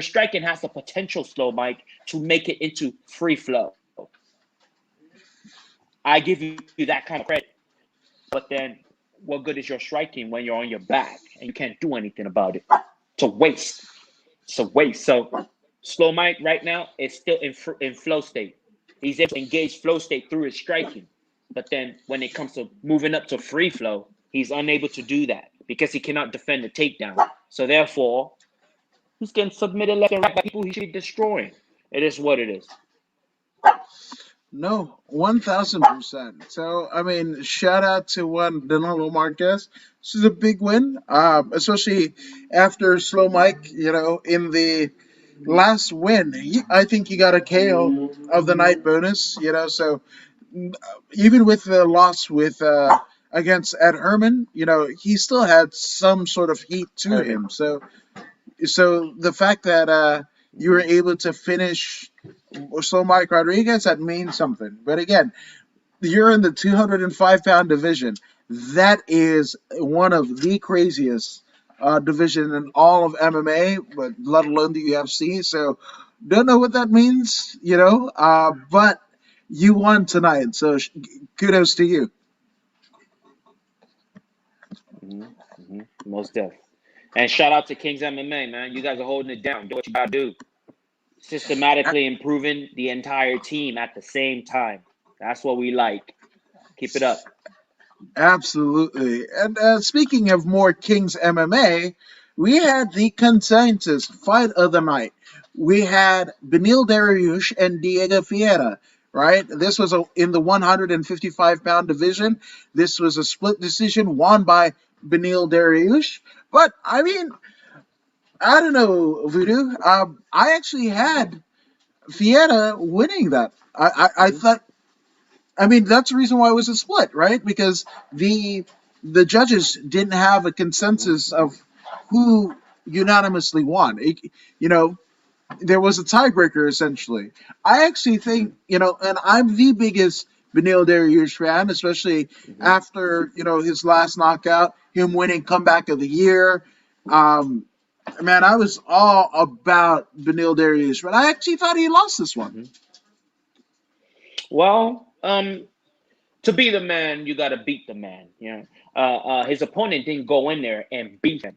striking has the potential, Slow Mike, to make it into free flow. I give you that kind of credit. But then, what good is your striking when you're on your back and you can't do anything about it? It's a waste. It's a waste. So, Slow Mike right now is still in flow state. He's able to engage flow state through his striking. But then, when it comes to moving up to free flow, he's unable to do that because he cannot defend the takedown. So, therefore, he's getting submitted left and right by people he should be destroying. It is what it is. No, 1000%. So, I mean, shout out to one Danilo Marquez. This is a big win, especially after Slow Mike, in the last win. I think he got a KO of the night bonus, so even with the loss against Ed Herman, he still had some sort of heat to Herman. him. So the fact that you were Mm-hmm. able to finish so Mike Rodriguez, that means something. But again, you're in the 205-pound division. That is one of the craziest division in all of MMA, but let alone the UFC. So don't know what that means, but you won tonight. So kudos to you. Most definitely. And shout out to Kings MMA, man. You guys are holding it down. Do what you gotta do. Systematically improving the entire team at the same time. That's what we like. Keep it up. Absolutely. And speaking of more Kings MMA, we had the consensus fight of the night. We had Benil Dariush and Diego Fiera, right? This was in the 155-pound division. This was a split decision won by Benil Dariush. But, I mean, I don't know, Voodoo. I actually had Fiera winning that. I Mm-hmm. thought I mean, that's the reason why it was a split, right? Because the judges didn't have a consensus of who unanimously won. You know, there was a tiebreaker essentially. I actually think, and I'm the biggest Benil Dariush fan, especially Mm-hmm. after his last knockout, him winning comeback of the year. Um, man, I was all about Benil Dariush, but I actually thought he lost this one. Mm-hmm. Well, to be the man, you got to beat the man. His opponent didn't go in there and beat him.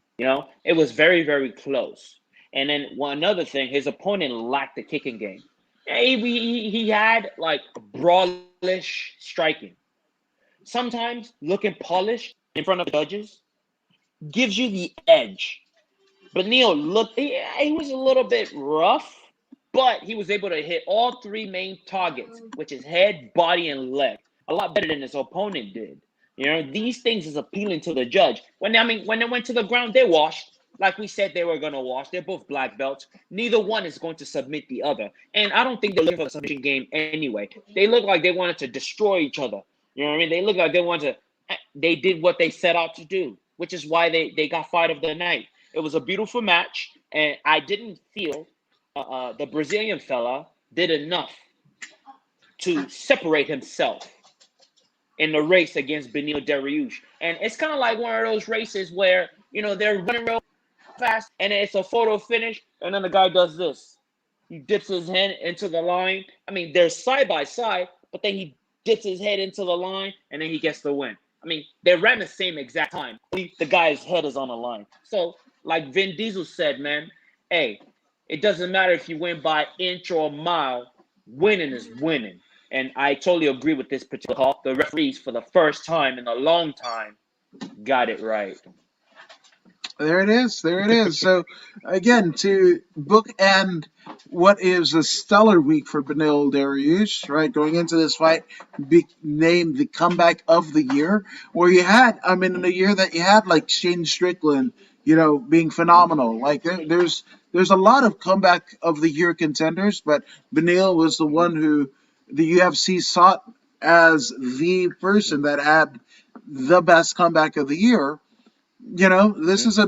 It was very, very close. And then one other thing, his opponent lacked the kicking game. He had like brawlish striking. Sometimes looking polished in front of the judges gives you the edge. But Neil looked, he was a little bit rough, but he was able to hit all three main targets, which is head, body, and leg, a lot better than his opponent did. These things is appealing to the judge. When they went to the ground, they washed. Like we said, they were gonna wash. They're both black belts. Neither one is going to submit the other. And I don't think they're looking for the submission game anyway. They look like they wanted to destroy each other. You know what I mean? They look like they wanted to. They did what they set out to do, which is why they got fight of the night. It was a beautiful match, and I didn't feel the Brazilian fella did enough to separate himself in the race against Benil Dariush. And it's kind of like one of those races where, they're running real fast, and it's a photo finish, and then the guy does this. He dips his head into the line. I mean, they're side by side, but then he dips his head into the line, and then he gets the win. I mean, they ran the same exact time. The guy's head is on the line. So, like Vin Diesel said, man, hey, it doesn't matter if you win by inch or a mile. Winning is winning. And I totally agree with this particular call. The referees, for the first time in a long time, got it right. There it is. There it is. So, again, to bookend what is a stellar week for Benil Dariush, right? Going into this fight, be named the comeback of the year, where you had, I mean, in a year that you had like Shane Strickland, being phenomenal. Like there's a lot of comeback of the year contenders, but Benil was the one who the UFC sought as the person that had the best comeback of the year. This is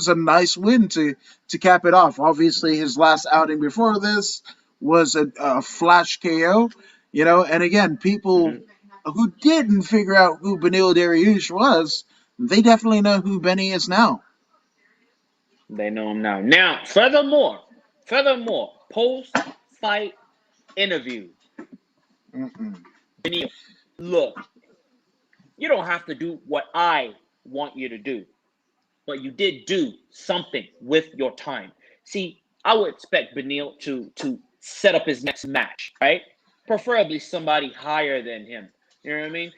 a nice win to cap it off. Obviously, his last outing before this was a flash KO. And again, people who didn't figure out who Benil Dariush was, they definitely know who Benny is now. They know him now. Now, furthermore, post-fight interview. Mm-mm. Benil, look, you don't have to do what I want you to do, but you did do something with your time. See, I would expect Benil to set up his next match, right? Preferably somebody higher than him. You know what I mean?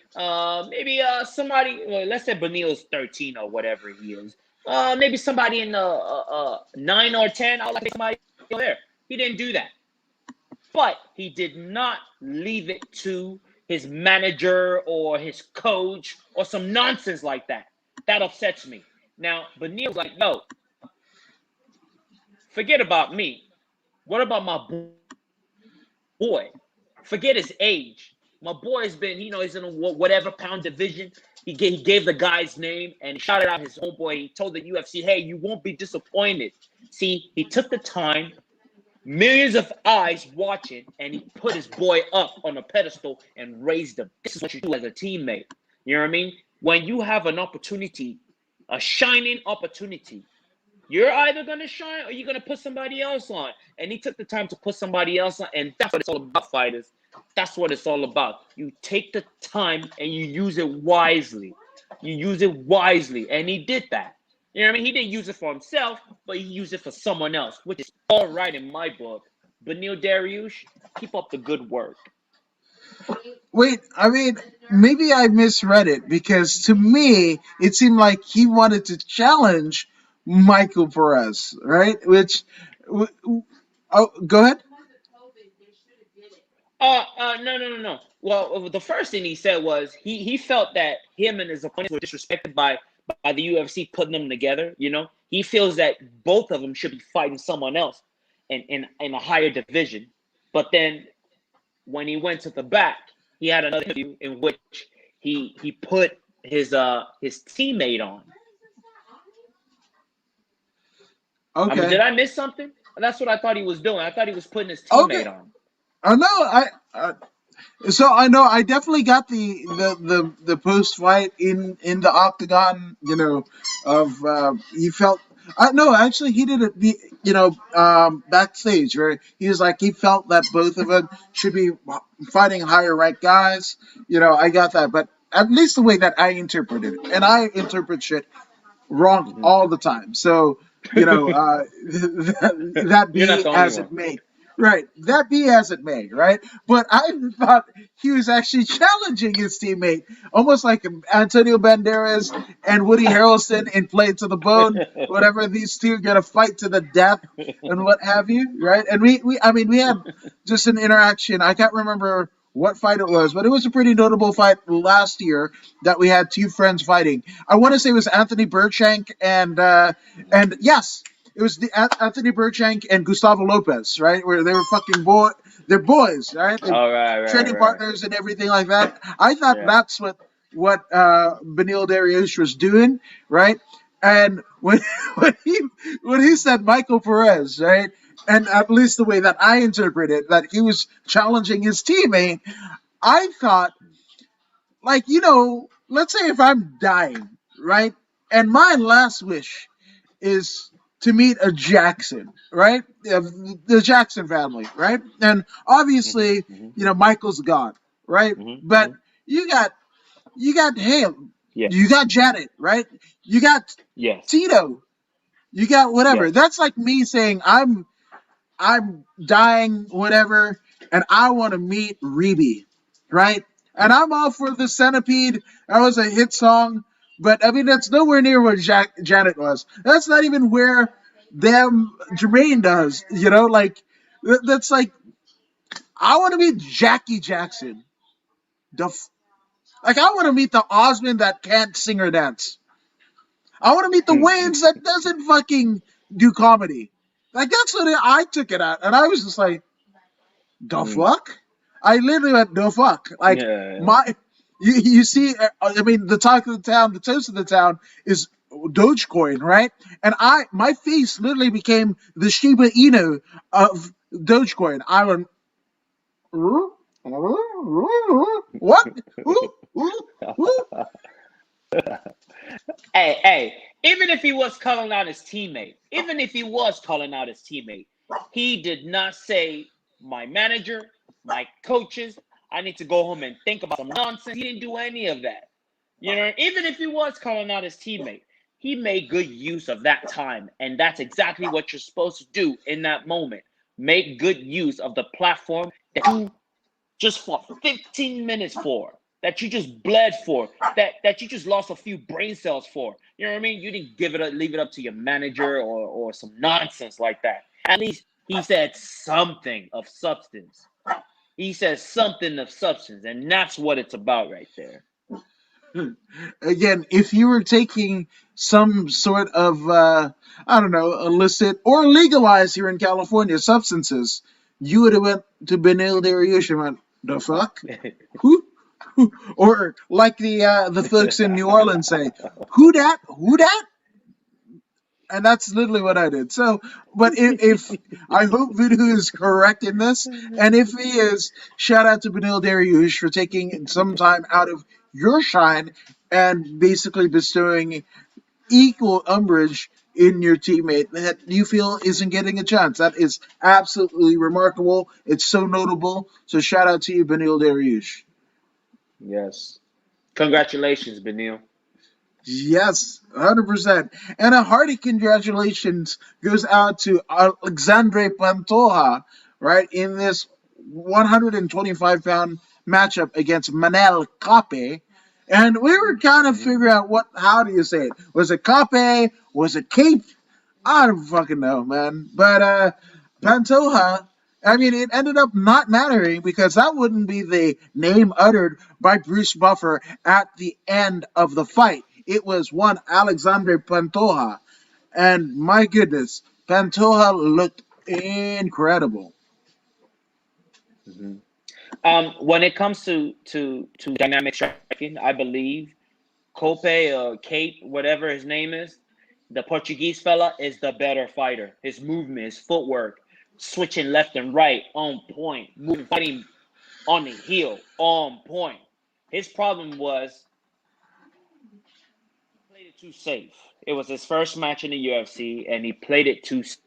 Maybe somebody. Well, let's say Benil is 13 or whatever he is. Maybe somebody in 9 or 10. I would like somebody there. He didn't do that, but he did not leave it to his manager or his coach or some nonsense like that. That upsets me. Now, Benil's like, yo, forget about me. What about my boy? Forget his age. My boy's been, he's in a whatever pound division. He gave the guy's name and he shouted out his homeboy. He told the UFC, hey, you won't be disappointed. See, he took the time, millions of eyes watching, and he put his boy up on a pedestal and raised him. This is what you do as a teammate. You know what I mean? When you have an opportunity, a shining opportunity, you're either going to shine or you're going to put somebody else on. And he took the time to put somebody else on. And that's what it's all about, fighters. That's what it's all about. You take the time and you use it wisely. You use it wisely. And he did that. You know what I mean? He didn't use it for himself, but he used it for someone else, which is all right in my book. Benil Dariush, keep up the good work. Wait, I mean, maybe I misread it because to me it seemed like he wanted to challenge Michael Perez, right? Oh, go ahead. No. Well, the first thing he said was he felt that him and his opponents were disrespected by the UFC putting them together. He feels that both of them should be fighting someone else in a higher division. But then when he went to the back, he had another interview in which he put his teammate on. I mean, Okay. did I miss something? That's what I thought he was doing. I thought he was putting his Okay. teammate on. Oh no, so I know I definitely got the post fight in the octagon. Of he felt. No, actually, he did it. Backstage where he was like he felt that both of them should be fighting higher ranked guys. I got that, but at least the way that I interpreted it, and I interpret shit wrong Mm-hmm. all the time. So, that You're not be the only as one. it may. Right. That be as it may, right? But I thought he was actually challenging his teammate, almost like Antonio Banderas and Woody Harrelson in Play It to the Bone, whatever these two get a fight to the death and what have you, right? And we had just an interaction. I can't remember what fight it was, but it was a pretty notable fight last year that we had two friends fighting. I want to say it was Anthony Burchank and yes, it was the Anthony Burchank and Gustavo Lopez, right? Where they were they're boys, right? They're All right, training partners and everything like that. I thought Yeah. that's what Benil Dariush was doing, right? And when he said Michael Perez, right? And at least the way that I interpret it, that he was challenging his teammate, I thought, like, let's say if I'm dying, right? And my last wish is to meet a Jackson, right? The Jackson family, right? And obviously, Mm-hmm. Michael's God, right? But Mm-hmm. you got him, you Yes. got Janet, right? You got Yes. Tito, you got whatever. Yes. That's like me saying I'm dying, whatever, and I want to meet Reby, right? And I'm all for the Centipede. That was a hit song, But I mean, that's nowhere near where Janet was. That's not even where them Jermaine does. You know, like that's like I want to meet Jackie Jackson. Like I want to meet the Osmond that can't sing or dance. I want to meet the Waynes that doesn't fucking do comedy. Like that's what I took it at, and I was just like, the fuck? I literally went, the fuck? Like Yeah. my, you see, I mean, the talk of the town, the toast of the town is Dogecoin, right? And my face literally became the Shiba Inu of Dogecoin. I went, what? Hey, even if he was calling out his teammate, he did not say, my manager, my coaches, I need to go home and think about some nonsense. He didn't do any of that. You know, even if he was calling out his teammate, he made good use of that time. And that's exactly what you're supposed to do in that moment. Make good use of the platform that you just fought 15 minutes for, that you just bled for, that you just lost a few brain cells for. You know what I mean? You didn't leave it up to your manager or some nonsense like that. At least he said something of substance. And that's what it's about right there. Again, if you were taking some sort of, I don't know, illicit or legalized here in California substances, you would have went to Benil Dariush and went, the fuck? Who? Or like the folks in New Orleans say, who dat? Who dat? And that's literally what I did. So, but if I hope Voodoo is correct in this, and if he is, shout out to Benil Dariush for taking some time out of your shine and basically bestowing equal umbrage in your teammate that you feel isn't getting a chance. That is absolutely remarkable. It's so notable. So shout out to you, Benil Dariush. Yes. Congratulations, Benil. Yes, 100%. And a hearty congratulations goes out to Alexandre Pantoja, right, in this 125-pound matchup against Manel Cape. And we were kind of figuring out how do you say it? Was it Cape? Was it Cape? I don't fucking know, man. But Pantoja, I mean, it ended up not mattering because that wouldn't be the name uttered by Bruce Buffer at the end of the fight. It was one Alexander Pantoja. And my goodness, Pantoja looked incredible. When it comes to dynamic striking, I believe Cope or Kate, whatever his name is, the Portuguese fella is the better fighter. His movement, his footwork, switching left and right, on point, moving, fighting on the heel, on point. His problem was he played it too safe. It was his first match in the UFC, and he played it too safe.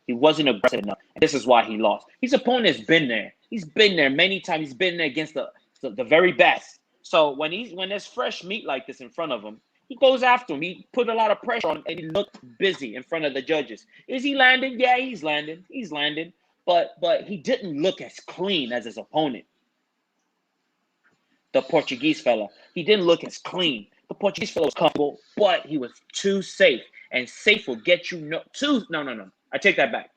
He wasn't aggressive enough. And this is why he lost. His opponent has been there. He's been there many times. He's been there against the very best. So when there's fresh meat like this in front of him, he goes after him. He put a lot of pressure on him, and he looked busy in front of the judges. Is he landing? Yeah, he's landing. He's landing. But he didn't look as clean as his opponent, the Portuguese fella. He didn't look as clean. The Portuguese fella was comfortable, but he was too safe. And safe will get you no. I take that back.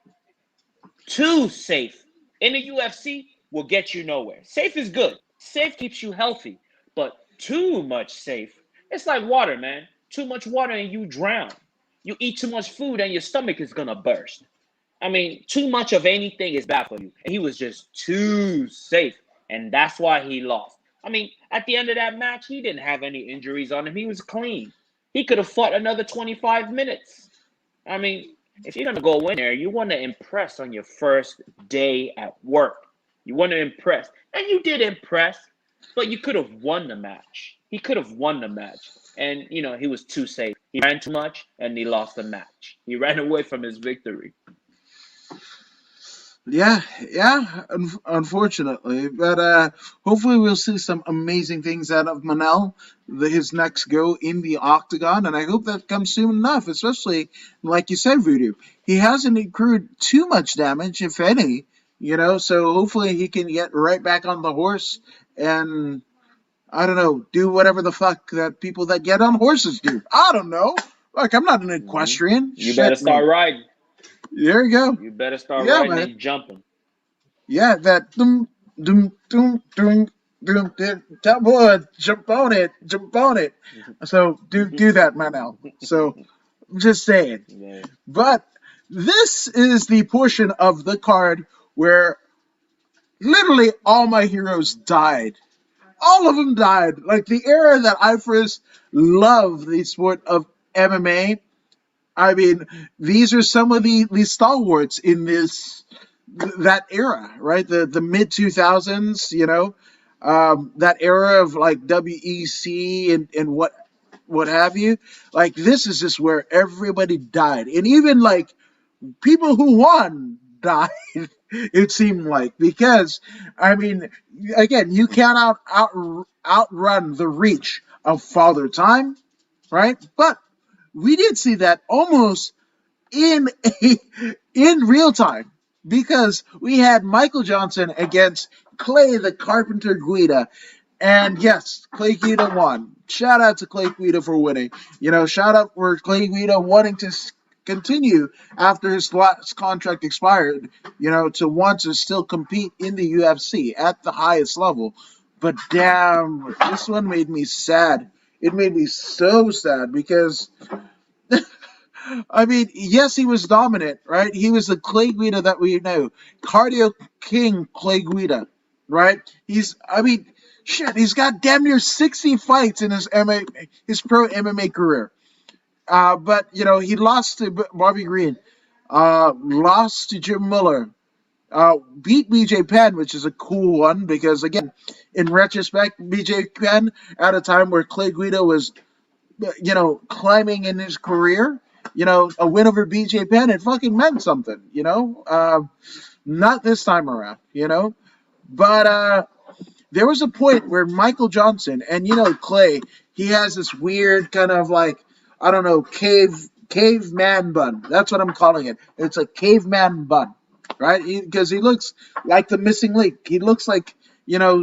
Too safe in the UFC will get you nowhere. Safe is good. Safe keeps you healthy. But too much safe, it's like water, man. Too much water and you drown. You eat too much food and your stomach is going to burst. I mean, too much of anything is bad for you. And he was just too safe. And that's why he lost. I mean, at the end of that match, he didn't have any injuries on him. He was clean. He could have fought another 25 minutes. I mean, if you're going to go in there, you want to impress on your first day at work. You want to impress. And you did impress, but you could have won the match. He could have won the match. And, he was too safe. He ran too much, and he lost the match. He ran away from his victory. Yeah, unfortunately. But hopefully we'll see some amazing things out of Manel, his next go in the octagon, and I hope that comes soon enough, especially, like you said, Voodoo. He hasn't accrued too much damage, if any, so hopefully he can get right back on the horse and I don't know, do whatever the fuck that people that get on horses do. I don't know. Like, I'm not an Hmm. equestrian. You better Shit, start man. riding. There you go. You better start Yeah, riding man. and jumping. Yeah, that dum, that boy, jump on it. So do that, man. Now, so I'm just saying. Yeah. But this is the portion of the card where literally all my heroes died. All of them died. Like the era that I first loved the sport of MMA. I mean, these are some of the stalwarts in this that era, right? The mid 2000s, that era of like WEC and what have you. Like this is just where everybody died, and even like people who won died. It seemed like because I mean, again, you can't outrun the reach of Father Time, right? But we did see that almost in a, in real time because we had Michael Johnson against Clay the Carpenter Guida. And yes, Clay Guida won. Shout out to Clay Guida for winning. Shout out for Clay Guida wanting to continue after his last contract expired, to want to still compete in the UFC at the highest level. But damn, this one made me sad. It made me so sad because I mean, yes, he was dominant, right? He was the Clay Guida that we know, cardio king Clay Guida, right? I mean, shit, he's got damn near 60 fights in his pro MMA career. But he lost to Bobby Green, lost to Jim Miller, beat BJ Penn, which is a cool one because again, in retrospect, BJ Penn at a time where Clay Guida was climbing in his career, a win over BJ Penn, it fucking meant something, not this time around, but there was a point where Michael Johnson and Clay, he has this weird kind of like I don't know caveman bun. That's what I'm calling it. It's a caveman bun, right? Because he looks like the missing link. He looks like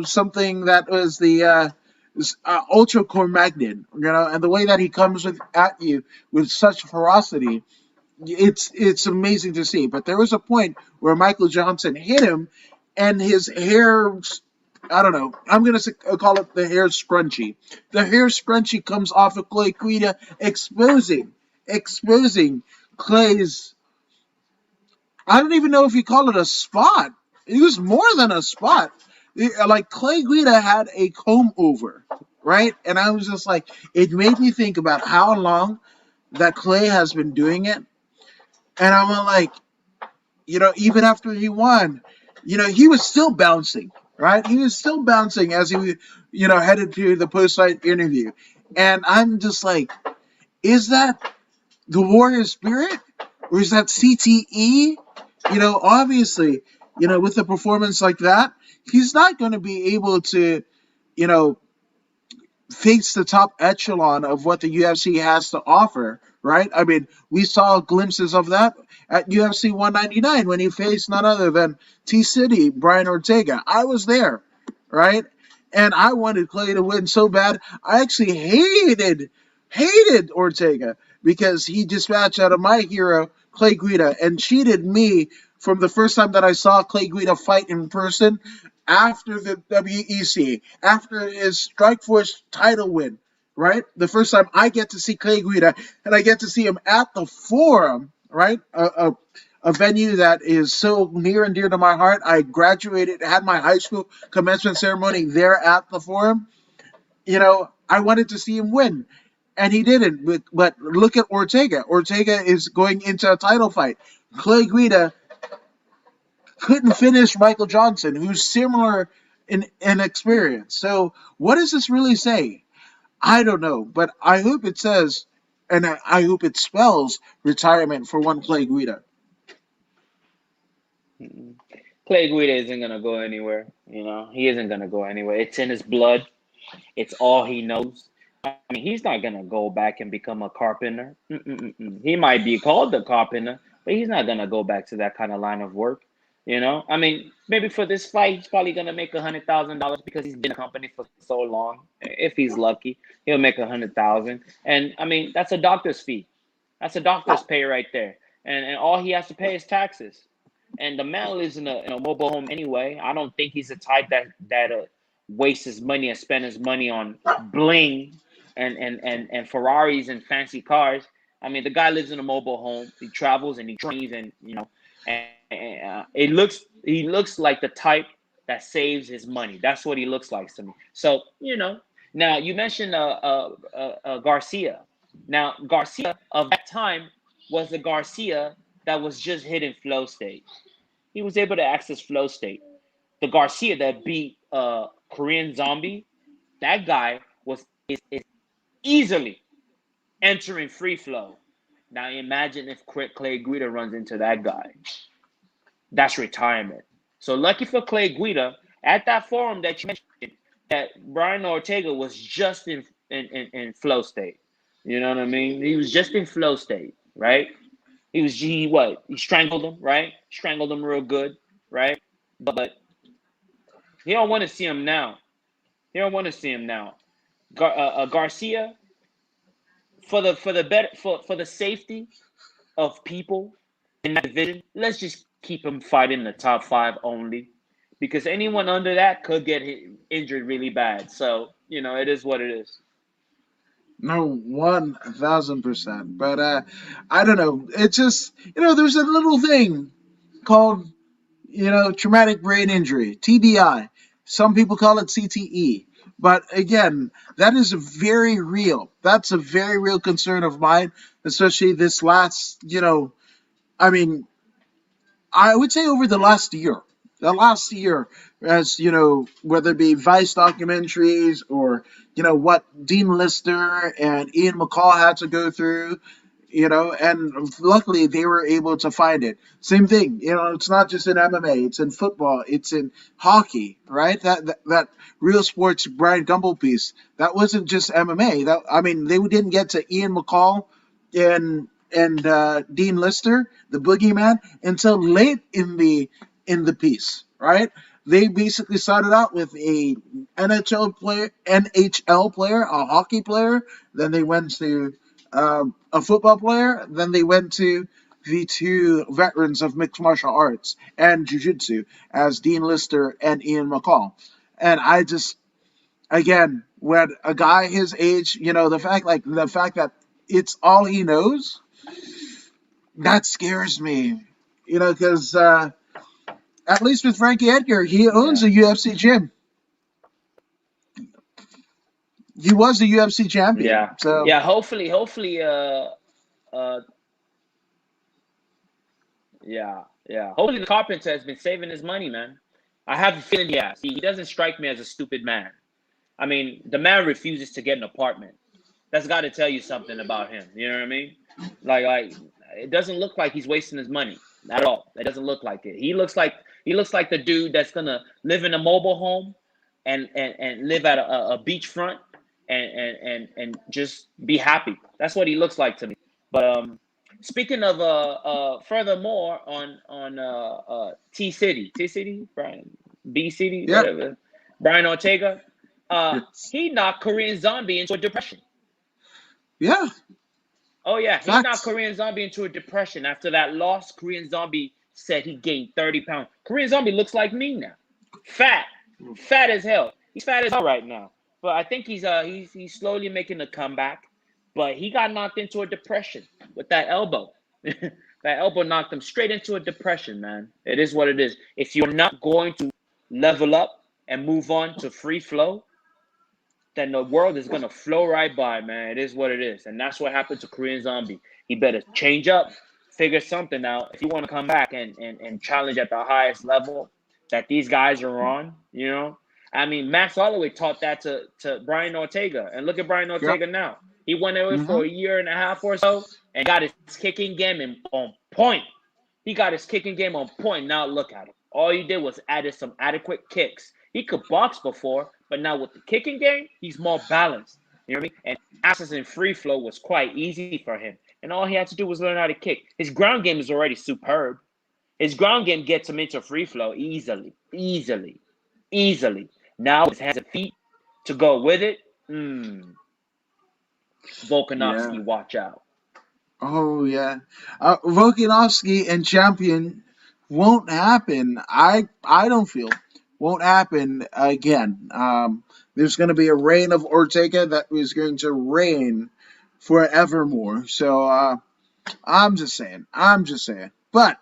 something that was the ultra core magnet, and the way that he comes at you with such ferocity, it's amazing to see. But there was a point where Michael Johnson hit him, and his hair, I don't know, I'm gonna call it the hair scrunchie. The hair scrunchie comes off of Clay Guida, exposing Clay's. I don't even know if you call it a spot. It was more than a spot. Like Clay Guida had a comb over, right? And I was just like, it made me think about how long that Clay has been doing it. And I'm like, even after he won, he was still bouncing, right? He was still bouncing as he, headed to the post-fight interview. And I'm just like, is that the warrior spirit? Or is that CTE? Obviously, with a performance like that, he's not going to be able to, you know, face the top echelon of what the UFC has to offer, right? I mean, we saw glimpses of that at UFC 199 when he faced none other than T City, Brian Ortega. I was there, right? And I wanted Clay to win so bad. I actually hated Ortega because he dispatched out of my hero, Clay Guida, and cheated me from the first time that I saw Clay Guida fight in person after the WEC, after his Strikeforce title win, right? The first time I get to see Clay Guida, and I get to see him at the Forum, right? A venue that is so near and dear to my heart. I graduated, had my high school commencement ceremony there at the Forum. I wanted to see him win, and he didn't. But look at Ortega. Ortega is going into a title fight. Clay Guida couldn't finish Michael Johnson, who's similar in experience. So what does this really say? I don't know, but I hope it says, and I hope it spells retirement for one Clay Guida. Mm-mm. Clay Guida isn't gonna go anywhere. He isn't gonna go anywhere. It's in his blood. It's all he knows. I mean, he's not gonna go back and become a carpenter. Mm-mm-mm-mm. He might be called the carpenter, but he's not gonna go back to that kind of line of work. You know, I mean, maybe for this fight, he's probably gonna make $100,000 because he's been in the company for so long. If he's lucky, he'll make 100,000. And I mean, that's a doctor's fee. That's a doctor's pay right there. And all he has to pay is taxes. And the man lives in a mobile home anyway. I don't think he's the type that wastes his money and spend his money on bling and Ferraris and fancy cars. I mean, the guy lives in a mobile home. He travels and he trains, and he looks like the type that saves his money. That's what he looks like to me. So now you mentioned Garcia. Now Garcia of that time was the Garcia that was just hitting flow state. He was able to access flow state. The Garcia that beat Korean Zombie, that guy is easily entering free flow. Now imagine if Clay Guida runs into that guy. That's retirement. So lucky for Clay Guida, at that forum that you mentioned, that Brian Ortega was just in flow state. You know what I mean? He was just in flow state, right? He strangled him, right? Strangled him real good, right? But he don't want to see him now. He don't want to see him now. Garcia, for the safety of people in that division, let's just keep him fighting the top 5 only, because anyone under that could get injured really bad. So it is what it is. No, 1,000%. But I don't know. It's just there's a little thing called traumatic brain injury, TBI. Some people call it CTE. But again, that is very real. That's a very real concern of mine, especially this last, I mean, I would say over the last year. The last year, as whether it be Vice documentaries or what Dean Lister and Ian McCall had to go through, and luckily they were able to find it. Same thing, it's not just in MMA, it's in football, it's in hockey, right? That Real Sports Brian Gumbel piece, that wasn't just MMA. They didn't get to Ian McCall and Dean Lister, the boogeyman, until late in the piece, right? They basically started out with a NHL player, a hockey player. Then they went to a football player. Then they went to the 2 veterans of mixed martial arts and jiu-jitsu as Dean Lister and Ian McCall. And I just, again, when a guy his age, the fact that it's all he knows, that scares me. Because at least with Frankie Edgar, he owns a UFC gym. He was a UFC champion. Yeah. So Yeah. Hopefully. Yeah. Hopefully the Carpenter has been saving his money, man. I have a feeling he has. He doesn't strike me as a stupid man. I mean, the man refuses to get an apartment. That's got to tell you something about him. You know what I mean? Like it doesn't look like he's wasting his money at all. It doesn't look like it. He looks like the dude that's gonna live in a mobile home and live at a beachfront and just be happy. That's what he looks like to me. But speaking of furthermore on T City, Brian B City, yeah, whatever, Brian Ortega, yes. he knocked Korean Zombie into a depression. Yeah, Oh yeah, he knocked facts. Korean Zombie into a depression after that loss. Korean Zombie said he gained 30 pounds. Korean Zombie looks like me now, fat, fat as hell. He's fat as hell right now, but I think he's slowly making a comeback. But he got knocked into a depression with that elbow. That elbow knocked him straight into a depression, man. It is what it is. If you're not going to level up and move on to free flow, then the world is gonna flow right by, man. It is what it is, and that's what happened to Korean Zombie. He better change up, figure something out if you want to come back and challenge at the highest level that these guys are on. I mean, Max Holloway taught that to Brian Ortega, and look at Brian Yep. Ortega now. He went away Mm-hmm. for a year and a half or so and got his kicking game on point. He got his kicking game on point. Now look at him. All he did was added some adequate kicks. He could box before, but now with the kicking game, he's more balanced. You know what I mean? And accessing free flow was quite easy for him. And all he had to do was learn how to kick. His ground game is already superb. His ground game gets him into free flow easily. Now his hands and feet to go with it. Yeah. Volkanovski, watch out. Oh yeah. Volkanovski and champion won't happen. I don't feel won't happen again. There's going to be a reign of Ortega that is going to reign forevermore. So I'm just saying. I'm just saying. But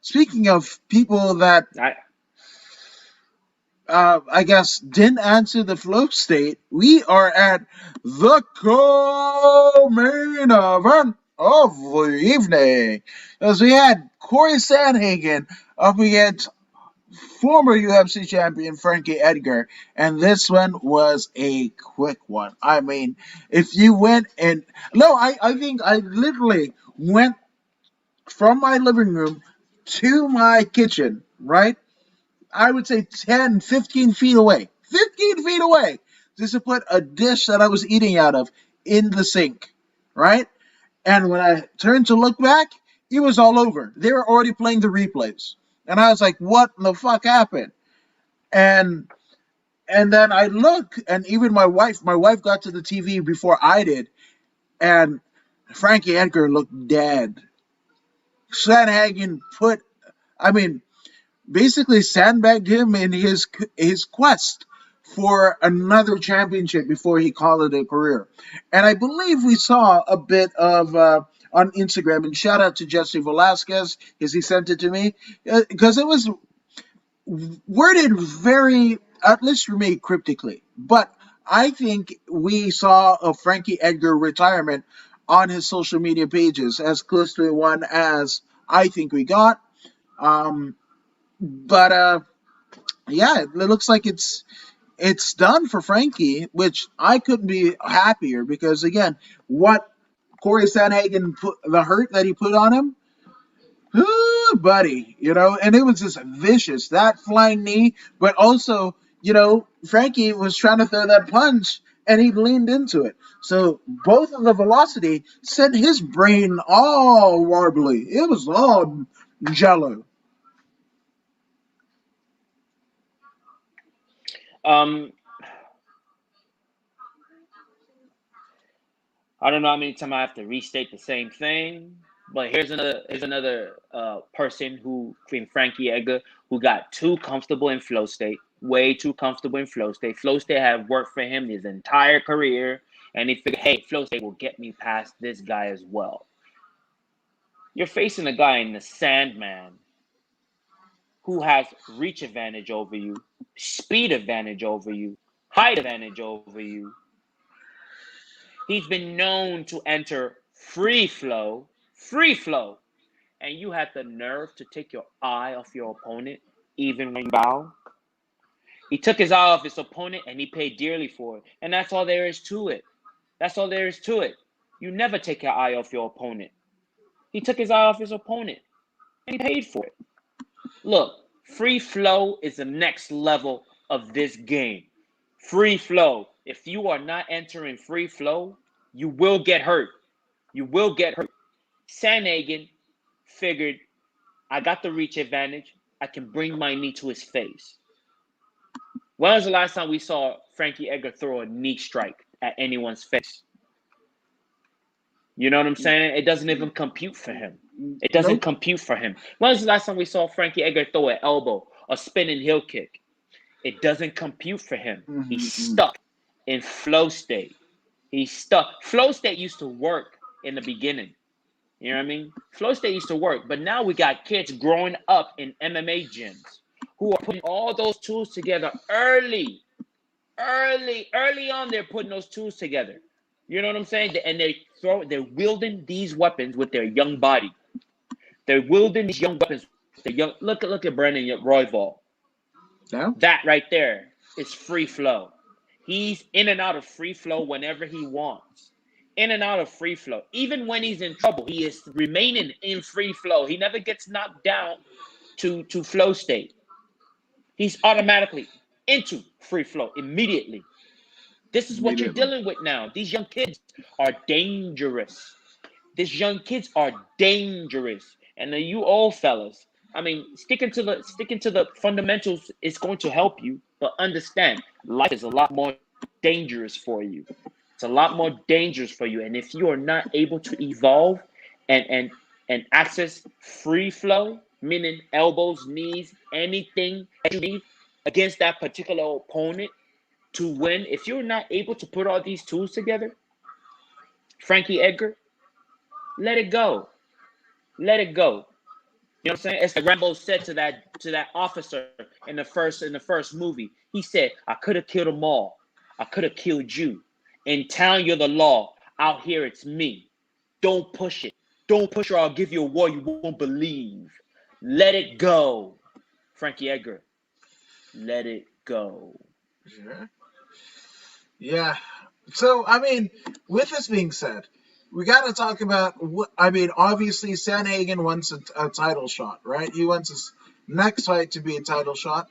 speaking of people that I, I guess didn't answer the flow state, we are at the co-main event of the evening. As we had Corey Sandhagen up against former UFC champion Frankie Edgar, and this one was a quick one. I mean, if you went and no, I think I literally went from my living room to my kitchen, right? I would say 10, 15 feet away. 15 feet away. Just to put a dish that I was eating out of in the sink, right? And when I turned to look back, it was all over. They were already playing the replays. And I was like, what the fuck happened? And and then I look, and even my wife got to the TV before I did, and Frankie Edgar looked dead. Sandhagen I mean, basically sandbagged him in his quest for another championship before he called it a career. And I believe we saw a bit of on Instagram. And shout out to Jesse Velasquez because he sent it to me because it was worded very, at least for me, cryptically. But I think we saw a Frankie Edgar retirement on his social media pages as close to one as I think we got. Um, but yeah, it looks like it's done for Frankie, which I couldn't be happier because again, what Corey Sanhagen put the hurt that he put on him, ooh, buddy, and it was just vicious that flying knee, but also Frankie was trying to throw that punch and he leaned into it. So both of the velocity sent his brain all warbly. It was all jello. um, I don't know how many times I have to restate the same thing, but here's another person who, in Frankie Edgar, who got too comfortable in flow state, way too comfortable in flow state. Flow state had worked for him his entire career, and he figured, hey, flow state will get me past this guy as well. You're facing a guy in the Sandman who has reach advantage over you, speed advantage over you, height advantage over you. He's been known to enter free flow, and you had the nerve to take your eye off your opponent, even when you bow. He took his eye off his opponent, and he paid dearly for it. And that's all there is to it. That's all there is to it. You never take your eye off your opponent. He took his eye off his opponent, and he paid for it. Look, free flow is the next level of this game. Free flow. If you are not entering free flow, you will get hurt. You will get hurt. Sandhagen figured, I got the reach advantage. I can bring my knee to his face. When was the last time we saw Frankie Edgar throw a knee strike at anyone's face? You know what I'm saying? It doesn't even compute for him. It doesn't Nope. compute for him. When was the last time we saw Frankie Edgar throw an elbow, a spinning heel kick? It doesn't compute for him. He's Mm-hmm. stuck in flow state. He's stuck. Flow state used to work in the beginning. You know what I mean? Flow state used to work, but now we got kids growing up in MMA gyms who are putting all those tools together early on. They're putting those tools together. You know what I'm saying? And they're wielding these weapons with their young body. They're wielding these young weapons with their young. Look at Brandon Royval. Yeah. That right there is free flow. He's in and out of free flow whenever he wants. In and out of free flow. Even when he's in trouble, he is remaining in free flow. He never gets knocked down to flow state. He's automatically into free flow immediately. This is what you're Immediately. dealing with now. These young kids are dangerous. These young kids are dangerous. And then you old fellas I mean, sticking to the fundamentals is going to help you, but understand life is a lot more dangerous for you. It's a lot more dangerous for you, and if you are not able to evolve and access free flow, meaning elbows, knees, anything that you need against that particular opponent to win, if you're not able to put all these tools together, Frankie Edgar, let it go. Let it go. You know what I'm saying? It's like Rambo said to that officer in the first movie. He said, "I could have killed them all. I could have killed you. In town, you're the law. Out here, it's me. Don't push it. Don't push it, or I'll give you a war you won't believe. Let it go, Frankie Edgar. Let it go." Yeah. Yeah. So, I mean, with this being said, we got to talk about what, I mean, obviously, Sanhagen wants a title shot, right? He wants his next fight to be a title shot.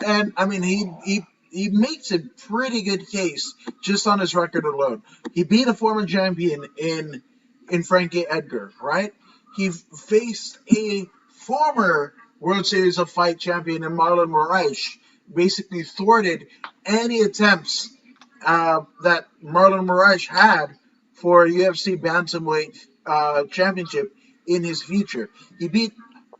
And, I mean, he makes a pretty good case just on his record alone. He beat a former champion in Frankie Edgar, right? He faced a former World Series of Fight champion in Marlon Moraes, basically thwarted any attempts that Marlon Moraes had for a UFC bantamweight championship in his future. He beat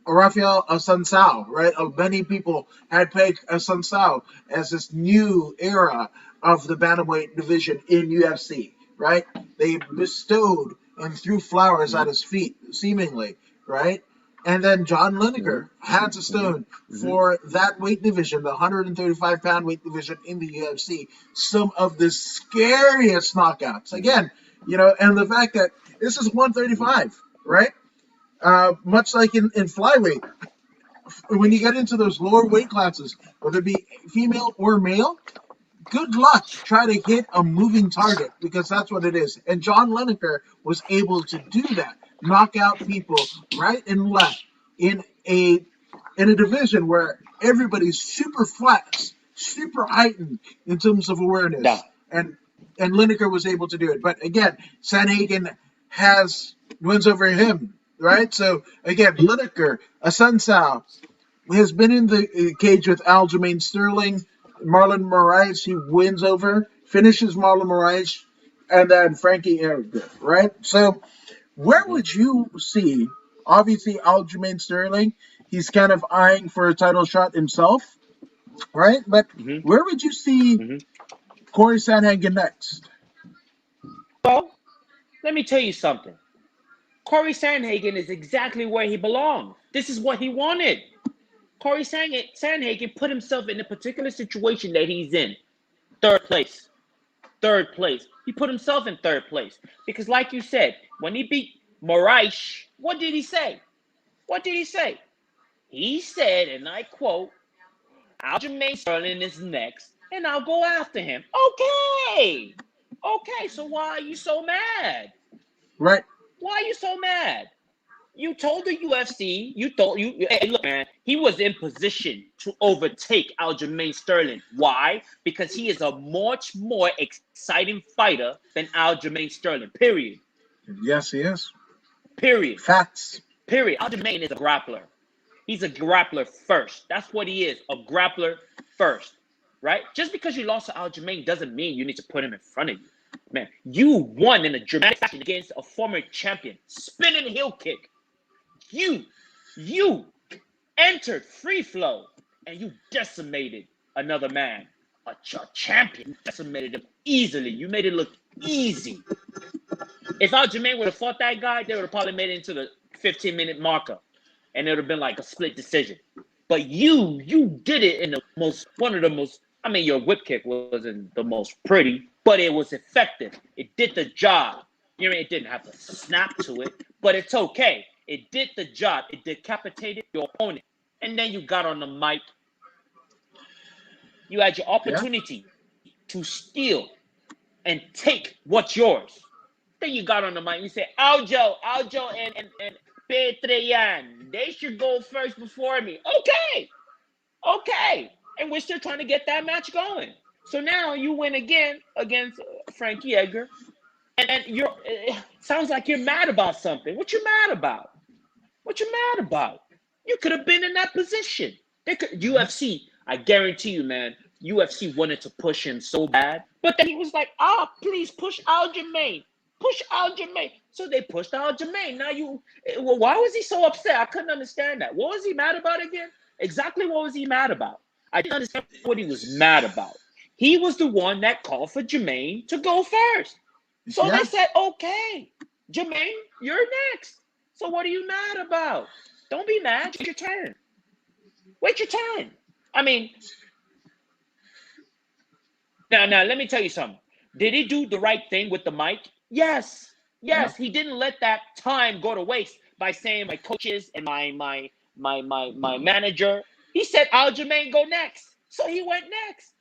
Rafael Assunção, right? Many people had pegged Assunção as this new era of the bantamweight division in UFC, right? They bestowed and threw flowers at his feet, seemingly, right? And then John Lineker, hands of stone for that weight division, the 135-pound weight division in the UFC. Some of the scariest knockouts. Again, and the fact that this is 135, right? Much like in flyweight, when you get into those lower weight classes, whether it be female or male, good luck trying to hit a moving target, because that's what it is. And John Lineker was able to do that, knock out people right and left in a division where everybody's super flex, super heightened in terms of awareness. Yeah. And Lineker was able to do it. But again, Sanhagen wins over him, right? So again, Lineker, Assunção has been in the cage with Aljamain Sterling. Marlon Moraes, he wins over, finishes Marlon Moraes, and then Frankie Edgar, right? So where would you see, obviously, Aljamain Sterling, he's kind of eyeing for a title shot himself, right? But where would you see Corey Sanhagen next? Well, let me tell you something. Corey Sanhagen is exactly where he belonged. This is what he wanted. Corey Sanhagen put himself in a particular situation that he's in. Third place. He put himself in third place. Because like you said, when he beat Moraes, what did he say? He said, and I quote, "Aljamain Sterling is next, and I'll go after him." Okay, so why are you so mad? Right. Why are you so mad? You told the UFC, hey, look, man, he was in position to overtake Aljamain Sterling. Why? Because he is a much more exciting fighter than Aljamain Sterling, period. Yes, he is. Period. Facts. Period. Aljamain is a grappler. He's a grappler first. That's what he is, a grappler first, right? Just because you lost to Aljamain doesn't mean you need to put him in front of you. Man, you won in a dramatic fashion against a former champion, spinning heel kick. You entered free flow and you decimated another man, a champion. You decimated him easily. You made it look easy. If Aljamain would have fought that guy, they would have probably made it into the 15-minute marker, and it would have been like a split decision. But you did it in one of the most. I mean, your whip kick wasn't the most pretty, but it was effective. It did the job. You know, it didn't have the snap to it, but it's okay. It did the job. It decapitated your opponent. And then you got on the mic. You had your opportunity to steal and take what's yours. Then you got on the mic and you said, Aljo and Petrian, they should go first before me. Okay. And we're still trying to get that match going. So now you win again against Frankie Edgar. And it sounds like you're mad about something. What you mad about? You could have been in that position. UFC, I guarantee you, man, UFC wanted to push him so bad, but then he was like, please push Aljamain. Push Aljamain. So they pushed Aljamain. Now why was he so upset? I couldn't understand that. What was he mad about again? Exactly what was he mad about? I didn't understand what he was mad about. He was the one that called for Jermaine to go first. So they said, okay, Jermaine, you're next. So what are you mad about? Don't be mad. Wait your turn. Wait your turn. I mean, now, let me tell you something. Did he do the right thing with the mic? Yes. Yes, he didn't let that time go to waste by saying my coaches and my manager. He said Aljamain go next. So he went next.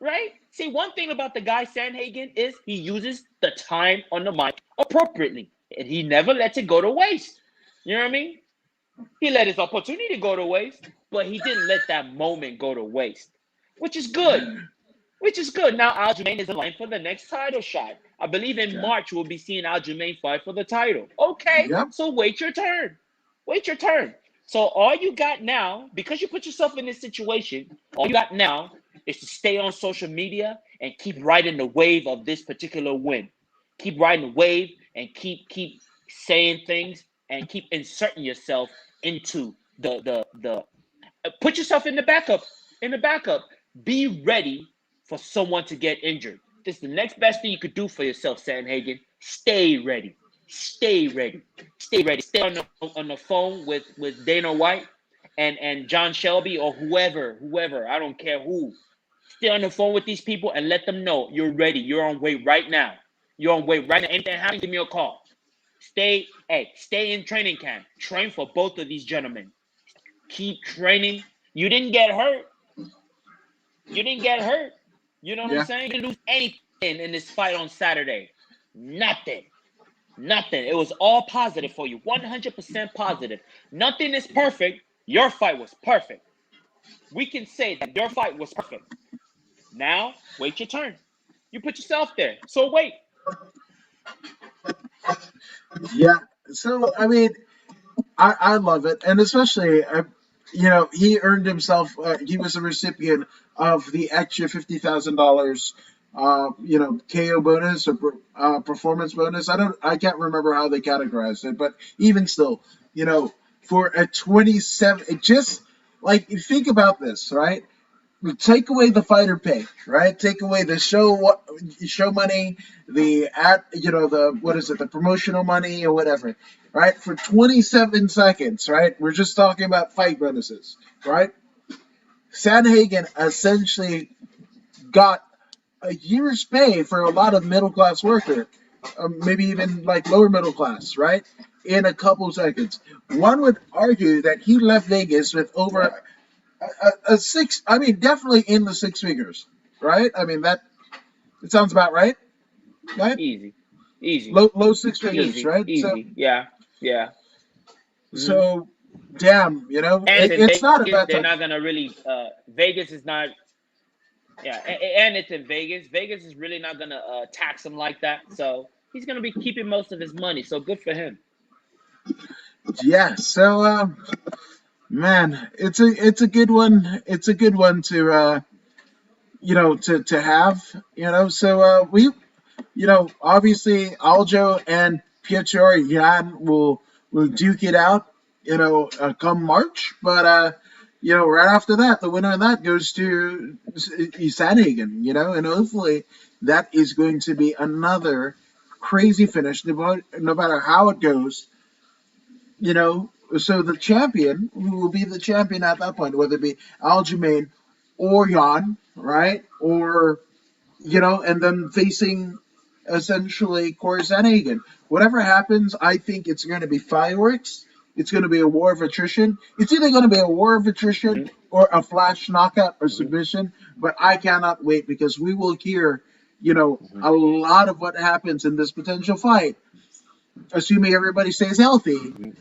Right? See, one thing about the guy Sandhagen is he uses the time on the mic appropriately. And he never lets it go to waste. You know what I mean? He let his opportunity go to waste, but he didn't let that moment go to waste, which is good. Which is good. Now Aljamain is in line for the next title shot. I believe in March we'll be seeing Aljamain fight for the title. Okay, so wait your turn. Wait your turn. So all you got now, because you put yourself in this situation, all you got now is to stay on social media and keep riding the wave of this particular win. Keep riding the wave and keep saying things and keep inserting yourself into the put yourself in the backup. In the backup. Be ready for someone to get injured. This is the next best thing you could do for yourself, Sandhagen. Stay ready. Stay ready. Stay ready. Stay on the phone with Dana White and John Shelby or whoever. I don't care who. Stay on the phone with these people and let them know you're ready. You're on way right now. You're on way right now. Anything happens, give me a call. Stay in training camp. Train for both of these gentlemen. Keep training. You didn't get hurt. You didn't get hurt. You know what I'm saying? You didn't lose anything in this fight on Saturday. Nothing. It was all positive for you. 100% positive. Nothing is perfect. Your fight was perfect. We can say that your fight was perfect. Now, wait your turn. You put yourself there. So wait. Yeah. So, I mean, I love it. And especially, he earned himself, he was a recipient of the extra $50,000, KO bonus or performance bonus. I can't remember how they categorized it, but even still, for a 27, just like, think about this, right? Take away the fighter pay, right? Take away the show money, the promotional money or whatever, right? For 27 seconds, right? We're just talking about fight bonuses, right? Sandhagen essentially got a year's pay for a lot of middle class worker, maybe even like lower middle class, right? In a couple seconds. One would argue that he left Vegas with over a six. I mean, definitely in the six figures, right? I mean it sounds about right, right? Easy. Low six figures, right? Easy. So, yeah. So, damn, and it's Vegas, not a bad they're time. not gonna really. Vegas is not. Yeah, and it's in Vegas. Vegas is really not gonna tax him like that. So he's gonna be keeping most of his money. So good for him. Yeah. So, man, it's a good one. It's a good one to to have. So we obviously Aljo and Pietro Yan will duke it out, come March. But right after that, the winner of that goes to Sandhagen, and hopefully that is going to be another crazy finish, no matter how it goes. So the champion, who will be the champion at that point, whether it be Aljamain or Yan, right? Or and then facing essentially Corey Sandhagen. Whatever happens, I think it's going to be fireworks. It's going to be a war of attrition. It's either going to be a war of attrition or a flash knockout or submission. But I cannot wait because we will hear, a lot of what happens in this potential fight, assuming everybody stays healthy,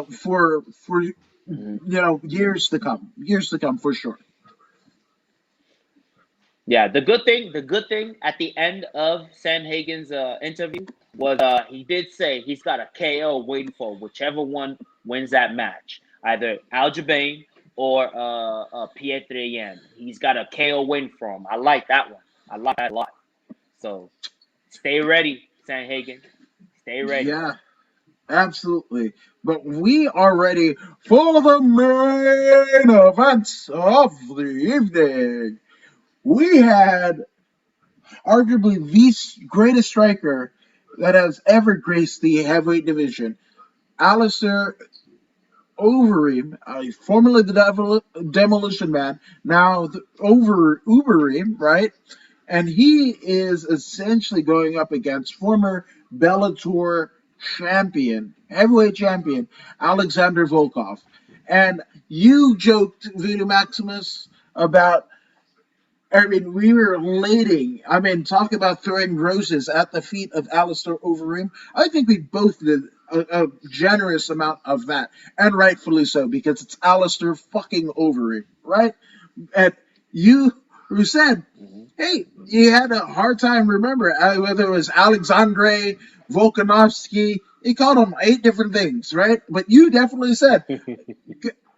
for years to come for sure. Yeah, the good thing at the end of Sandhagen's interview was he did say he's got a KO waiting for whichever one wins that match. either Aljamain or Pietrien. He's got a KO win for him. I like that one. I like that a lot. So stay ready, Sanhagen. Stay ready. Yeah, absolutely. But we are ready for the main events of the evening. We had arguably the greatest striker that has ever graced the heavyweight division, Alistair Overeem, formerly the Demolition Man, now Ubereem, right? And he is essentially going up against former Bellator champion, heavyweight champion, Alexander Volkov. And you joked, Voodoo Maximus, about, I mean, we were elating. I mean, talk about throwing roses at the feet of Alistair Overeem. I think we both did a generous amount of that, and rightfully so, because it's Alistair fucking Overeem, right? And you who said, hey, you had a hard time remember whether it was Alexandre Volkanovski. He called him 8 different things, right? But you definitely said,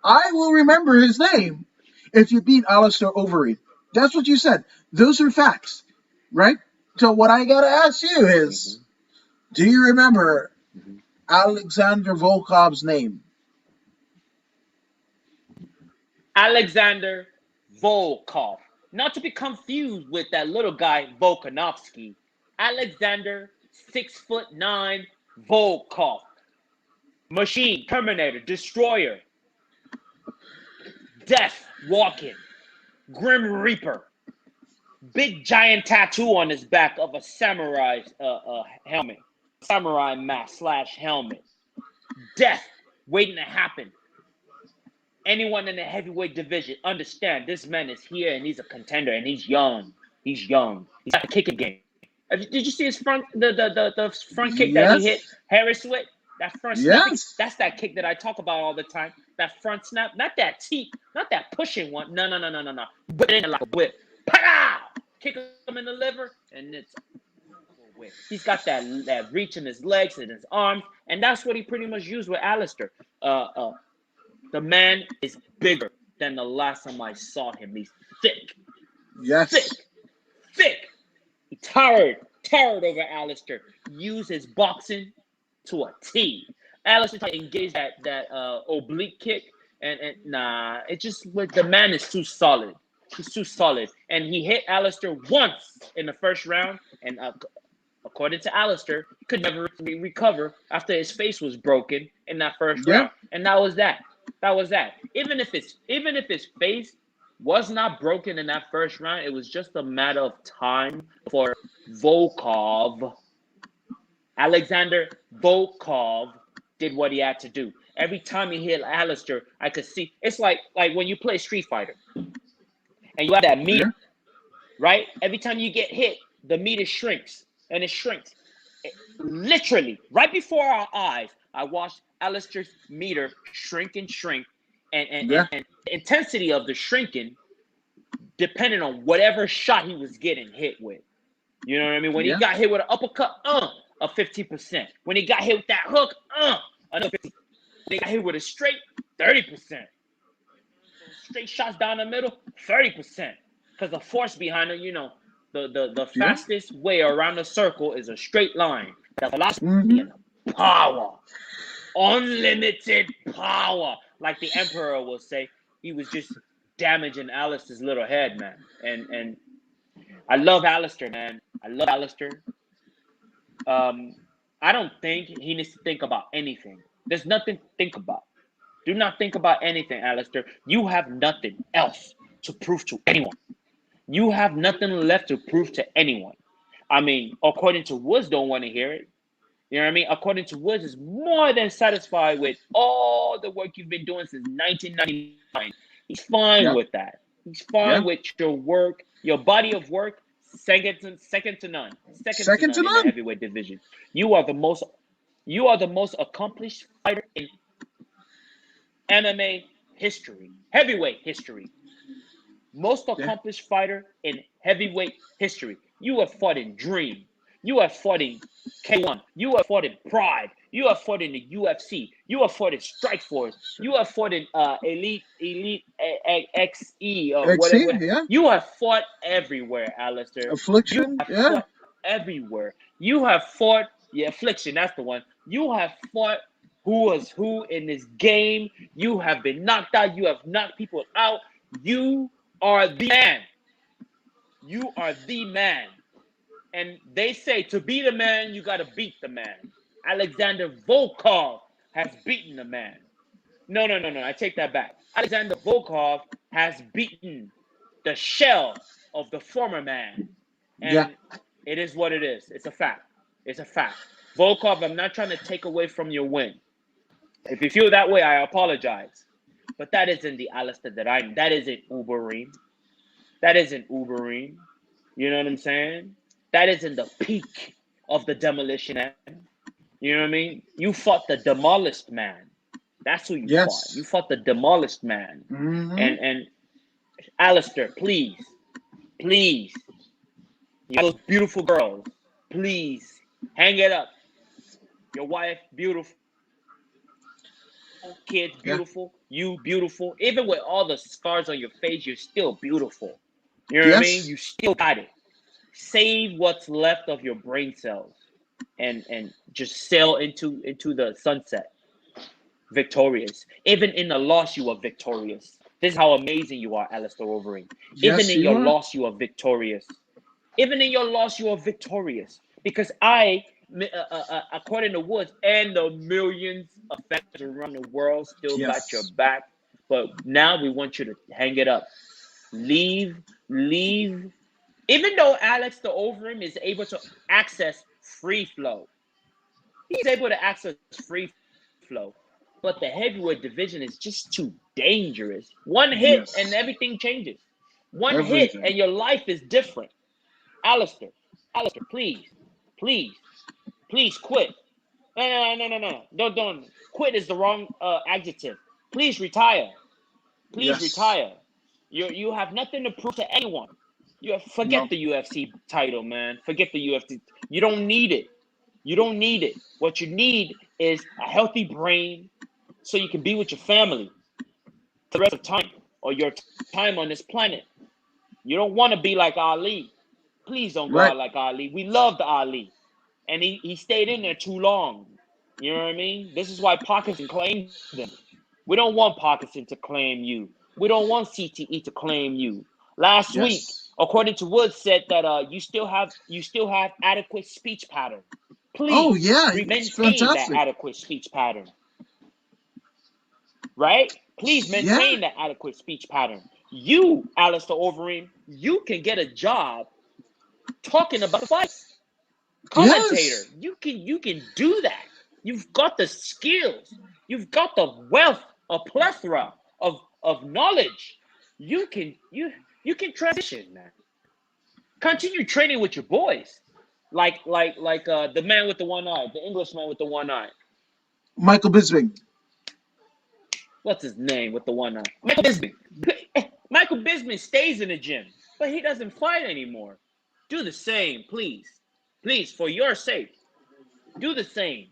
I will remember his name if you beat Alistair Overeem. That's what you said. Those are facts, right? So what I gotta ask you is, do you remember Alexander Volkov's name? Alexander Volkov. Not to be confused with that little guy Volkanovski. Alexander 6'9" Volkov. Machine, Terminator, Destroyer, Death Walking, Grim Reaper. Big giant tattoo on his back of a samurai helmet. Samurai mask / helmet. Death waiting to happen. Anyone in the heavyweight division understand this man is here and he's a contender and he's young. He's young. He's got a kicking game. Did you see his front the front kick that he hit Harris with? That front snap. That's that kick that I talk about all the time. That front snap, not that teep, not that pushing one. No. Whip it in like a whip. Pow! Kick him in the liver, and it's with. He's got that reach in his legs and his arms, and that's what he pretty much used with Alistair. The man is bigger than the last time I saw him. He's thick. Yes. Thick. He towered over Alistair. Used his boxing to a T. Alistair tried to engage that oblique kick, and nah, it just the man is too solid. He's too solid, and he hit Alistair once in the first round, and according to Alistair, he could never recover after his face was broken in that first round, and that was that. That was that. Even if his face was not broken in that first round, it was just a matter of time for Volkov. Alexander Volkov did what he had to do. Every time he hit Alistair, I could see. It's like when you play Street Fighter and you have that meter, right? Every time you get hit, the meter shrinks, and it shrinks. Literally, right before our eyes, I watched Alistair's meter shrink, and the intensity of the shrinking depending on whatever shot he was getting hit with. You know what I mean? When he got hit with an uppercut, a 50%. When he got hit with that hook, another 50%. When he got hit with a straight, 30%. Straight shots down the middle, 30%. Because the force behind it, the fastest way around the circle is a straight line. The velocity and the power. Unlimited power. Like the Emperor will say, he was just damaging Alistair's little head, man. And I love Alistair, man. I love Alistair. I don't think he needs to think about anything. There's nothing to think about. Do not think about anything, Alistair. You have nothing else to prove to anyone. You have nothing left to prove to anyone. I mean, according to Woods, don't want to hear it. You know what I mean? According to Woods, is more than satisfied with all the work you've been doing since 1999. He's fine with that. He's fine with your work, your body of work. Second to none. Second to none in the heavyweight division. You are the most accomplished fighter in MMA history, heavyweight history. Most accomplished fighter in heavyweight history. You have fought in Dream. You have fought in K1. You have fought in Pride. You have fought in the UFC. You have fought in Strikeforce. You have fought in Elite XE or XC, whatever. yeah. You have fought everywhere, Alistair. You Affliction, have yeah. fought everywhere. You have fought, yeah, Affliction, that's the one. You have fought who was who in this game. You have been knocked out. You have knocked people out. You are the man. You are the man. And they say to be the man, you got to beat the man. Alexander Volkov has beaten the man. No. I take that back. Alexander Volkov has beaten the shell of the former man. Yeah. And it is what it is. It's a fact. It's a fact. Volkov, I'm not trying to take away from your win. If you feel that way, I apologize. But that isn't the Alistair that isn't Uberim. That isn't Uberim. You know what I'm saying? That isn't the peak of the demolition man. You know what I mean? You fought the demolished man. That's who you fought. Yes. You fought the demolished man. Mm-hmm. And Alistair, please, you know those beautiful girls, please hang it up. Your wife, beautiful. Kids, Yeah. beautiful. You, beautiful. Even with all the scars on your face, you're still beautiful. You know what I mean? Yes. You still got it. Save what's left of your brain cells and just sail into the sunset victorious. Even in the loss, you are victorious. This is how amazing you are, Alistair Overeem. Even Yes, in you your are. loss, you are victorious. Even in your loss, you are victorious. Because according to Woods and the millions of fans around the world, still got your Yes. back. But now we want you to hang it up. Leave. Even though Alex the Overeem is able to access free flow, he's able to access free flow. But the heavyweight division is just too dangerous. One hit and Yes. everything changes. One hit and Everything. your life is different. Alistair, please, please, please quit. No. Don't. Quit is the wrong adjective. Please retire. Please Yes. retire. You have nothing to prove to anyone. Forget No. the UFC title, man. Forget the UFC. You don't need it. You don't need it. What you need is a healthy brain so you can be with your family for the rest of time or your time on this planet. You don't want to be like Ali. Please don't go Right. out like Ali. We loved Ali. And he stayed in there too long. You know what I mean? This is why Parkinson claimed him. We don't want Parkinson to claim you. We don't want CTE to claim you. Last week, Yes. according to Woods, said that you still have adequate speech pattern. Oh Please yeah, it's maintain that fantastic. adequate speech pattern. Right? Please Yeah. maintain that adequate speech pattern. You, Alistair Overeem, you can get a job talking about the fights. Commentator, Yes. you can do that. You've got the skills. You've got the wealth, a plethora of knowledge. You can transition, man. Continue training with your boys, like the man with the one eye, the Englishman with the one eye. Michael Bisping. What's his name with the one eye? Michael Bisping. Michael Bisping stays in the gym, but he doesn't fight anymore. Do the same, please. Please, for your sake. Do the same.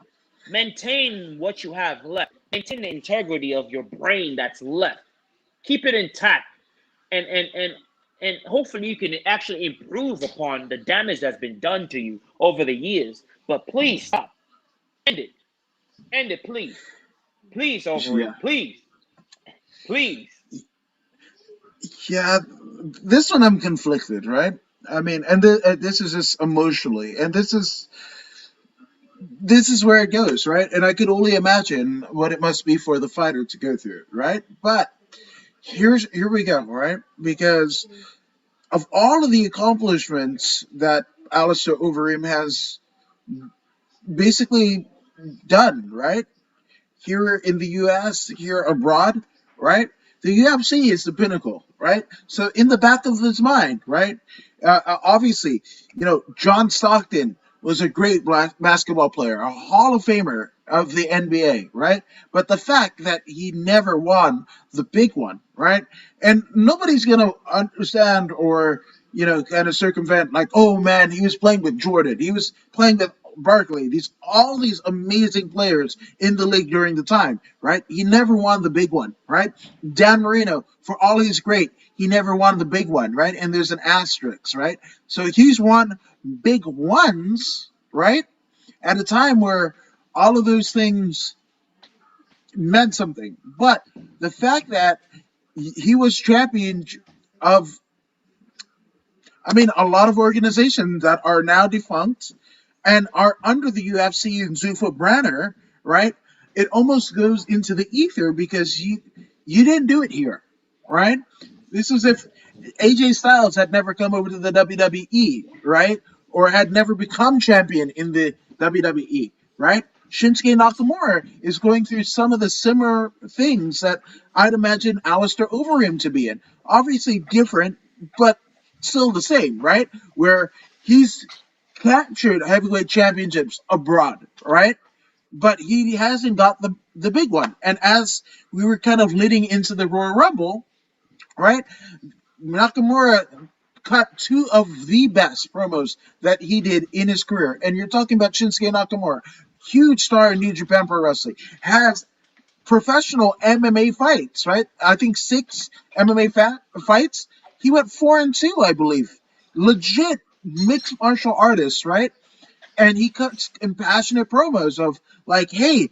Maintain what you have left. Maintain the integrity of your brain that's left. Keep it intact. And hopefully you can actually improve upon the damage that's been done to you over the years. But please stop. End it. End it, please. Please, Yeah. Overeem. Please. Please. Yeah. This one I'm conflicted, right? I mean, and this is just emotionally, and this is where it goes, right? And I could only imagine what it must be for the fighter to go through, right? But here we go, right? Because of all of the accomplishments that Alistair Overeem has basically done, right? Here in the US, here abroad, right? The UFC is the pinnacle, right? So in the back of his mind, right? Obviously, John Stockton was a great basketball player, a Hall of Famer of the NBA, right? But the fact that he never won the big one, right? And nobody's gonna understand or kind of circumvent, like, oh man, he was playing with Jordan, he was playing with Barkley, all these amazing players in the league during the time, right? He never won the big one, right? Dan Marino, for all he's great, he never won the big one, right? And there's an asterisk, right? So he's won big ones, right? At a time where all of those things meant something. But the fact that he was champion of, I mean, a lot of organizations that are now defunct and are under the UFC and Zuffa Branner, right? It almost goes into the ether because you didn't do it here, right? This is if AJ Styles had never come over to the WWE, right? Or had never become champion in the WWE, right? Shinsuke Nakamura is going through some of the similar things that I'd imagine Alistair Overeem to be in. Obviously different, but still the same, right? Where he's captured heavyweight championships abroad, right? But he hasn't got the big one. And as we were kind of leading into the Royal Rumble, right? Nakamura cut two of the best promos that he did in his career. And you're talking about Shinsuke Nakamura, huge star in New Japan Pro Wrestling, has professional MMA fights, right? I think 6 fights. He went 4-2, I believe. Legit mixed martial artist, right? And he cuts impassionate promos of like, hey,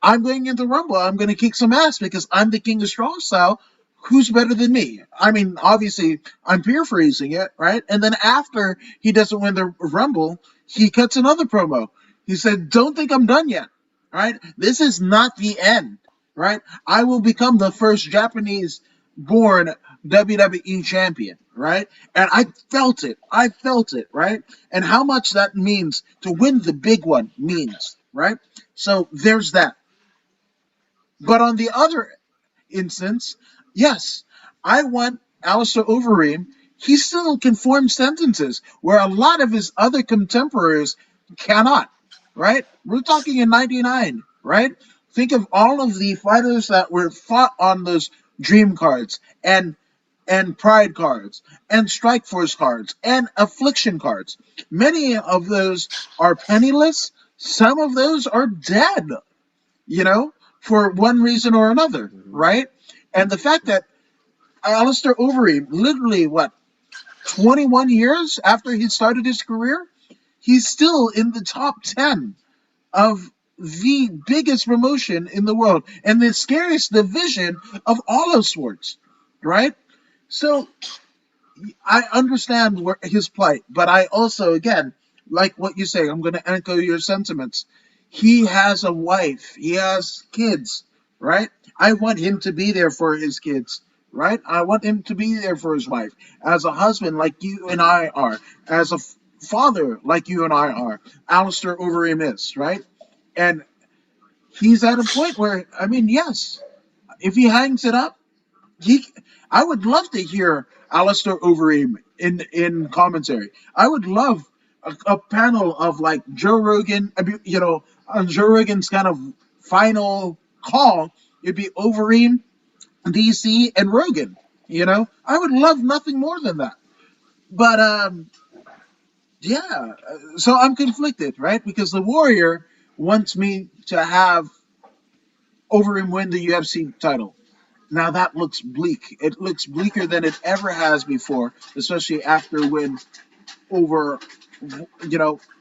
I'm going into Rumble, I'm going to kick some ass because I'm the king of strong style. Who's better than me? I mean, obviously, I'm paraphrasing it, right? And then after he doesn't win the Rumble, he cuts another promo. He said, don't think I'm done yet, right? This is not the end, right? I will become the first Japanese born WWE champion, right? And I felt it. I felt it, right? And how much that means to win the big one means, right? So there's that. But on the other instance, yes, I want Alistair Overeem. He still can form sentences where a lot of his other contemporaries cannot, right? We're talking in 99, right? Think of all of the fighters that were fought on those dream cards and pride cards and strike force cards and affliction cards. Many of those are penniless. Some of those are dead, for one reason or another, Mm-hmm. right? And the fact that Alistair Overeem, literally, 21 years after he started his career, he's still in the top 10 of the biggest promotion in the world and the scariest division of all of sports, right? So I understand his plight, but I also, again, like what you say, I'm going to echo your sentiments. He has a wife, he has kids, right? I want him to be there for his kids, right? I want him to be there for his wife, as a husband like you and I are, as a father like you and I are. Alistair Overeem is, right? And he's at a point where, I mean, yes, if he hangs it up, he, I would love to hear Alistair Overeem in commentary. I would love a panel of like Joe Rogan, on Joe Rogan's kind of final call. It'd be Overeem, DC, and Rogan. I would love nothing more than that. But yeah, so I'm conflicted, right? Because the Warrior wants me to have Overeem win the UFC title. Now that looks bleak. It looks bleaker than it ever has before, especially after win over,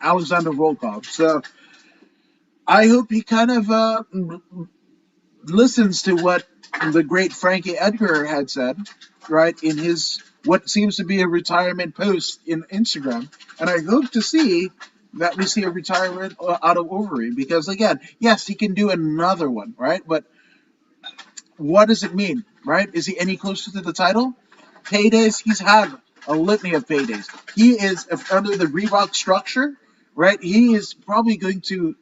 Alexander Volkov. So I hope he kind of listens to what the great Frankie Edgar had said, right, in his what seems to be a retirement post in Instagram. And I hope to see that we see a retirement out of Overeem because, again, yes, he can do another one, right? But what does it mean, right? Is he any closer to the title? Paydays, he's had a litany of paydays. He is, under the Reebok structure, right? He is probably going to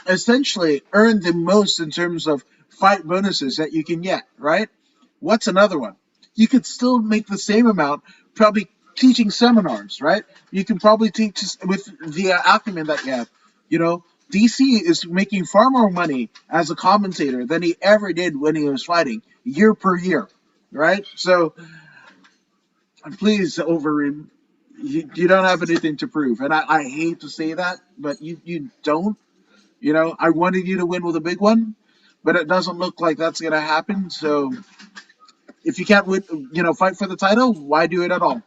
essentially earn the most in terms of fight bonuses that you can get, right? What's another one? You could still make the same amount, probably teaching seminars, right? You can probably teach with the acumen that you have. DC is making far more money as a commentator than he ever did when he was fighting, year per year, right? So please, Overeem, you don't have anything to prove, and I hate to say that, but you don't. You know, I wanted you to win with a big one, but it doesn't look like that's gonna happen. So if you can't win, fight for the title, why do it at all?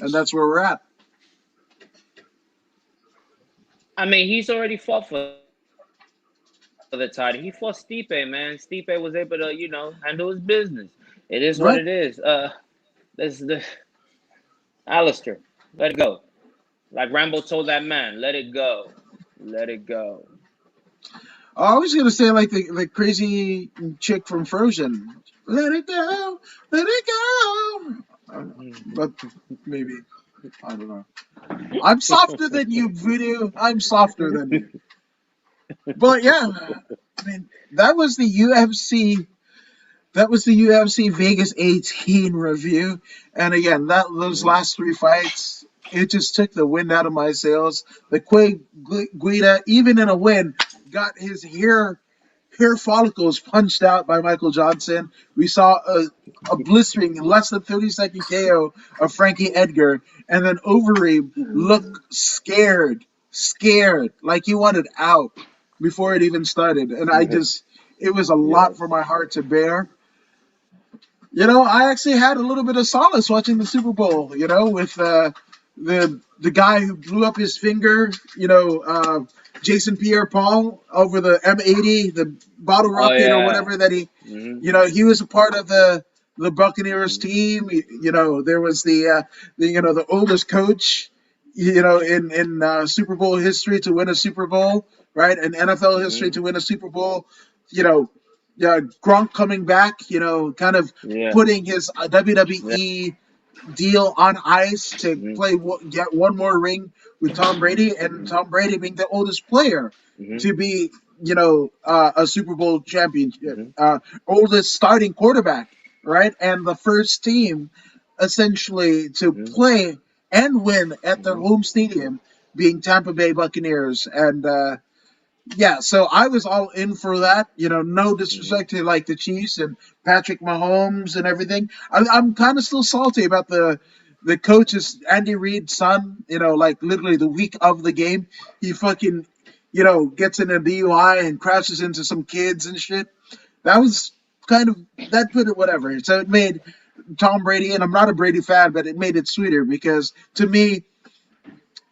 And that's where we're at. I mean, he's already fought for the title. He fought Stipe, man. Stipe was able to, handle his business. It is what it is. Right? This the Alistair, let it go. Like Rambo told that man, let it go. Let it go. I was gonna say like the crazy chick from Frozen. Let it go, let it go. But maybe I don't know. I'm softer than you, Voodoo. I'm softer than you. But yeah, I mean that was the UFC. That was the UFC Vegas 18 review, and again, those Mhm. last three fights, it just took the wind out of my sails. The Quay Guida, even in a win, got his hair follicles punched out by Michael Johnson. We saw a blistering less than 30-second KO of Frankie Edgar, and then Overeem look scared, like he wanted out before it even started. And it was a lot Yes. for my heart to bear. I actually had a little bit of solace watching the Super Bowl. With the guy who blew up his finger. Jason Pierre-Paul over the M80, the bottle Oh rocket or yeah. whatever that he. Hmm. He was a part of the Buccaneers team. There was the oldest coach. In Super Bowl history to win a Super Bowl, right? In NFL history to Hmm. win a Super Bowl. You know, Gronk coming back, kind of Yeah. putting his Yeah. WWE deal on ice to Hmm. get one more ring with Tom Brady, and Hmm. Tom Brady being the oldest player Hmm. to be, a Super Bowl champion, Hmm. oldest starting quarterback, right, and the first team essentially to Hmm. play and win at their Hmm. home stadium, being Tampa Bay Buccaneers, and yeah, so I was all in for that. No Hmm. disrespect to like the Chiefs and Patrick Mahomes and everything. I'm kind of still salty about the coach's Andy Reid's son. Like literally the week of the game, he fucking gets in a DUI and crashes into some kids and shit. That was kind of that put it whatever. So it made Tom Brady, and I'm not a Brady fan, but it made it sweeter because to me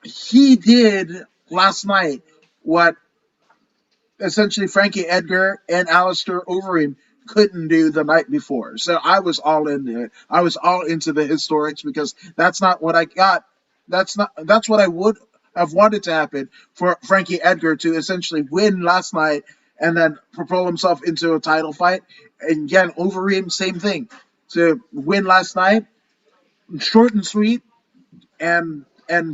he did last night what essentially Frankie Edgar and Alistair Overeem couldn't do the night before. So I was all into it. I was all into the historics because that's not what I got. That's what I would have wanted to happen for Frankie Edgar to essentially win last night and then propel himself into a title fight. And again, Overeem, same thing. To win last night, short and sweet, and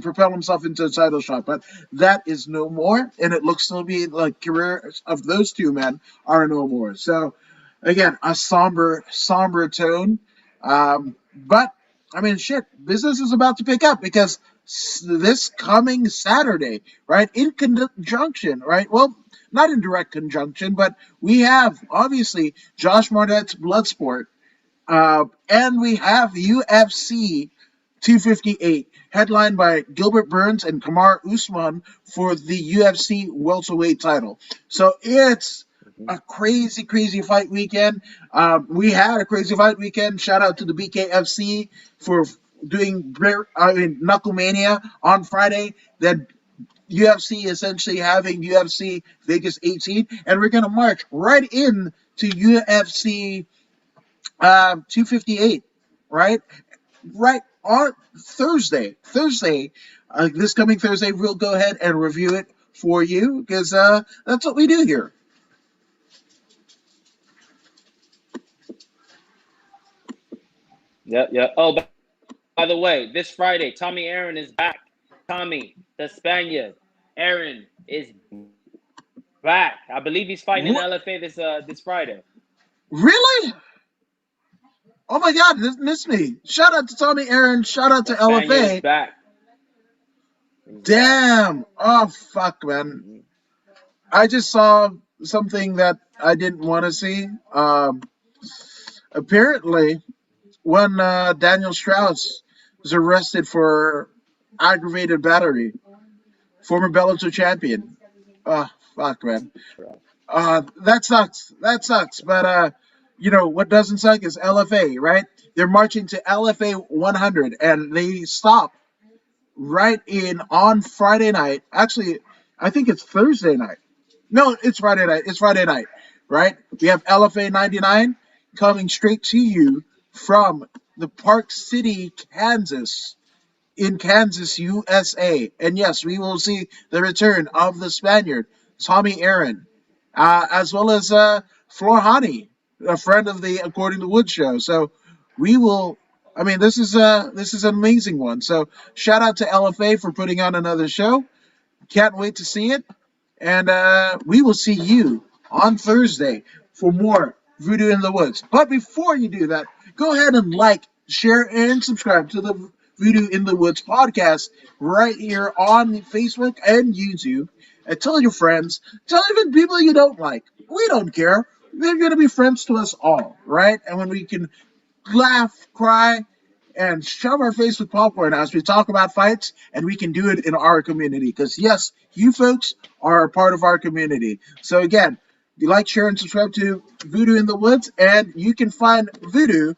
propel himself into a title shot. But that is no more, and it looks to be like careers of those two men are no more. So again, a somber tone. But I mean, shit, business is about to pick up because this coming Saturday, right, in conjunction, right? Well, not in direct conjunction, but we have obviously Josh Marnette's Bloodsport, and we have UFC 258, headlined by Gilbert Burns and Kamar Usman for the UFC welterweight title. So it's Hmm. a crazy, crazy fight weekend. We had a crazy fight weekend. Shout out to the BKFC for doing Knucklemania on Friday. Then UFC essentially having UFC Vegas 18, and we're gonna march right in to UFC 258, right? Right on Thursday. This coming Thursday, we'll go ahead and review it for you because that's what we do here. Yep. Yep. Oh, by the way, this Friday, Tommy Aaron is back. Tommy, the Spaniard, Aaron is back. I believe he's fighting in LFA What? this Friday. Really? Oh my God, this missed me. Shout out to Tommy Aaron. Shout out The to Spaniard is LFA. back. He's back. Damn. Oh fuck, man. Hmm. I just saw something that I didn't want to see. Apparently, when Daniel Strauss was arrested for aggravated battery. Former Bellator champion. Oh, fuck, man. That sucks. That sucks. But what doesn't suck is LFA, right? They're marching to LFA 100, and they stop right in on Friday night. Actually, I think it's Thursday night. No, it's Friday night. It's Friday night, right? We have LFA 99 coming straight to you from the Park City, Kansas, in Kansas, USA. And yes, we will see the return of the Spaniard, Tommy Aaron, as well as Florhani, a friend of the According to Wood show. So we will. I mean, this is an amazing one. So shout out to LFA for putting on another show. Can't wait to see it. And we will see you on Thursday for more Voodoo in the Woods. But before you do that, go ahead and like, share, and subscribe to the Voodoo in the Woods podcast right here on Facebook and YouTube. And tell your friends, tell even people you don't like. We don't care. They're going to be friends to us all, right? And when we can laugh, cry, and shove our face with popcorn as we talk about fights, and we can do it in our community. Because, yes, you folks are a part of our community. So, again, you like, share, and subscribe to Voodoo in the Woods, and you can find Voodoo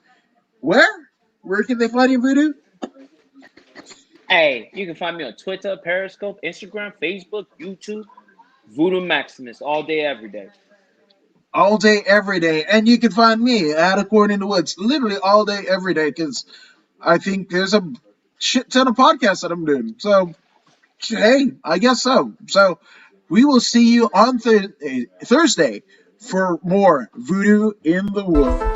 where? Where can they find you, Voodoo? Hey, you can find me on Twitter, Periscope, Instagram, Facebook, YouTube, Voodoo Maximus, all day, every day. All day, every day. And you can find me at According to Woods literally all day, every day, because I think there's a shit ton of podcasts that I'm doing. So, hey, I guess so. So, we will see you on Thursday for more Voodoo in the Woods.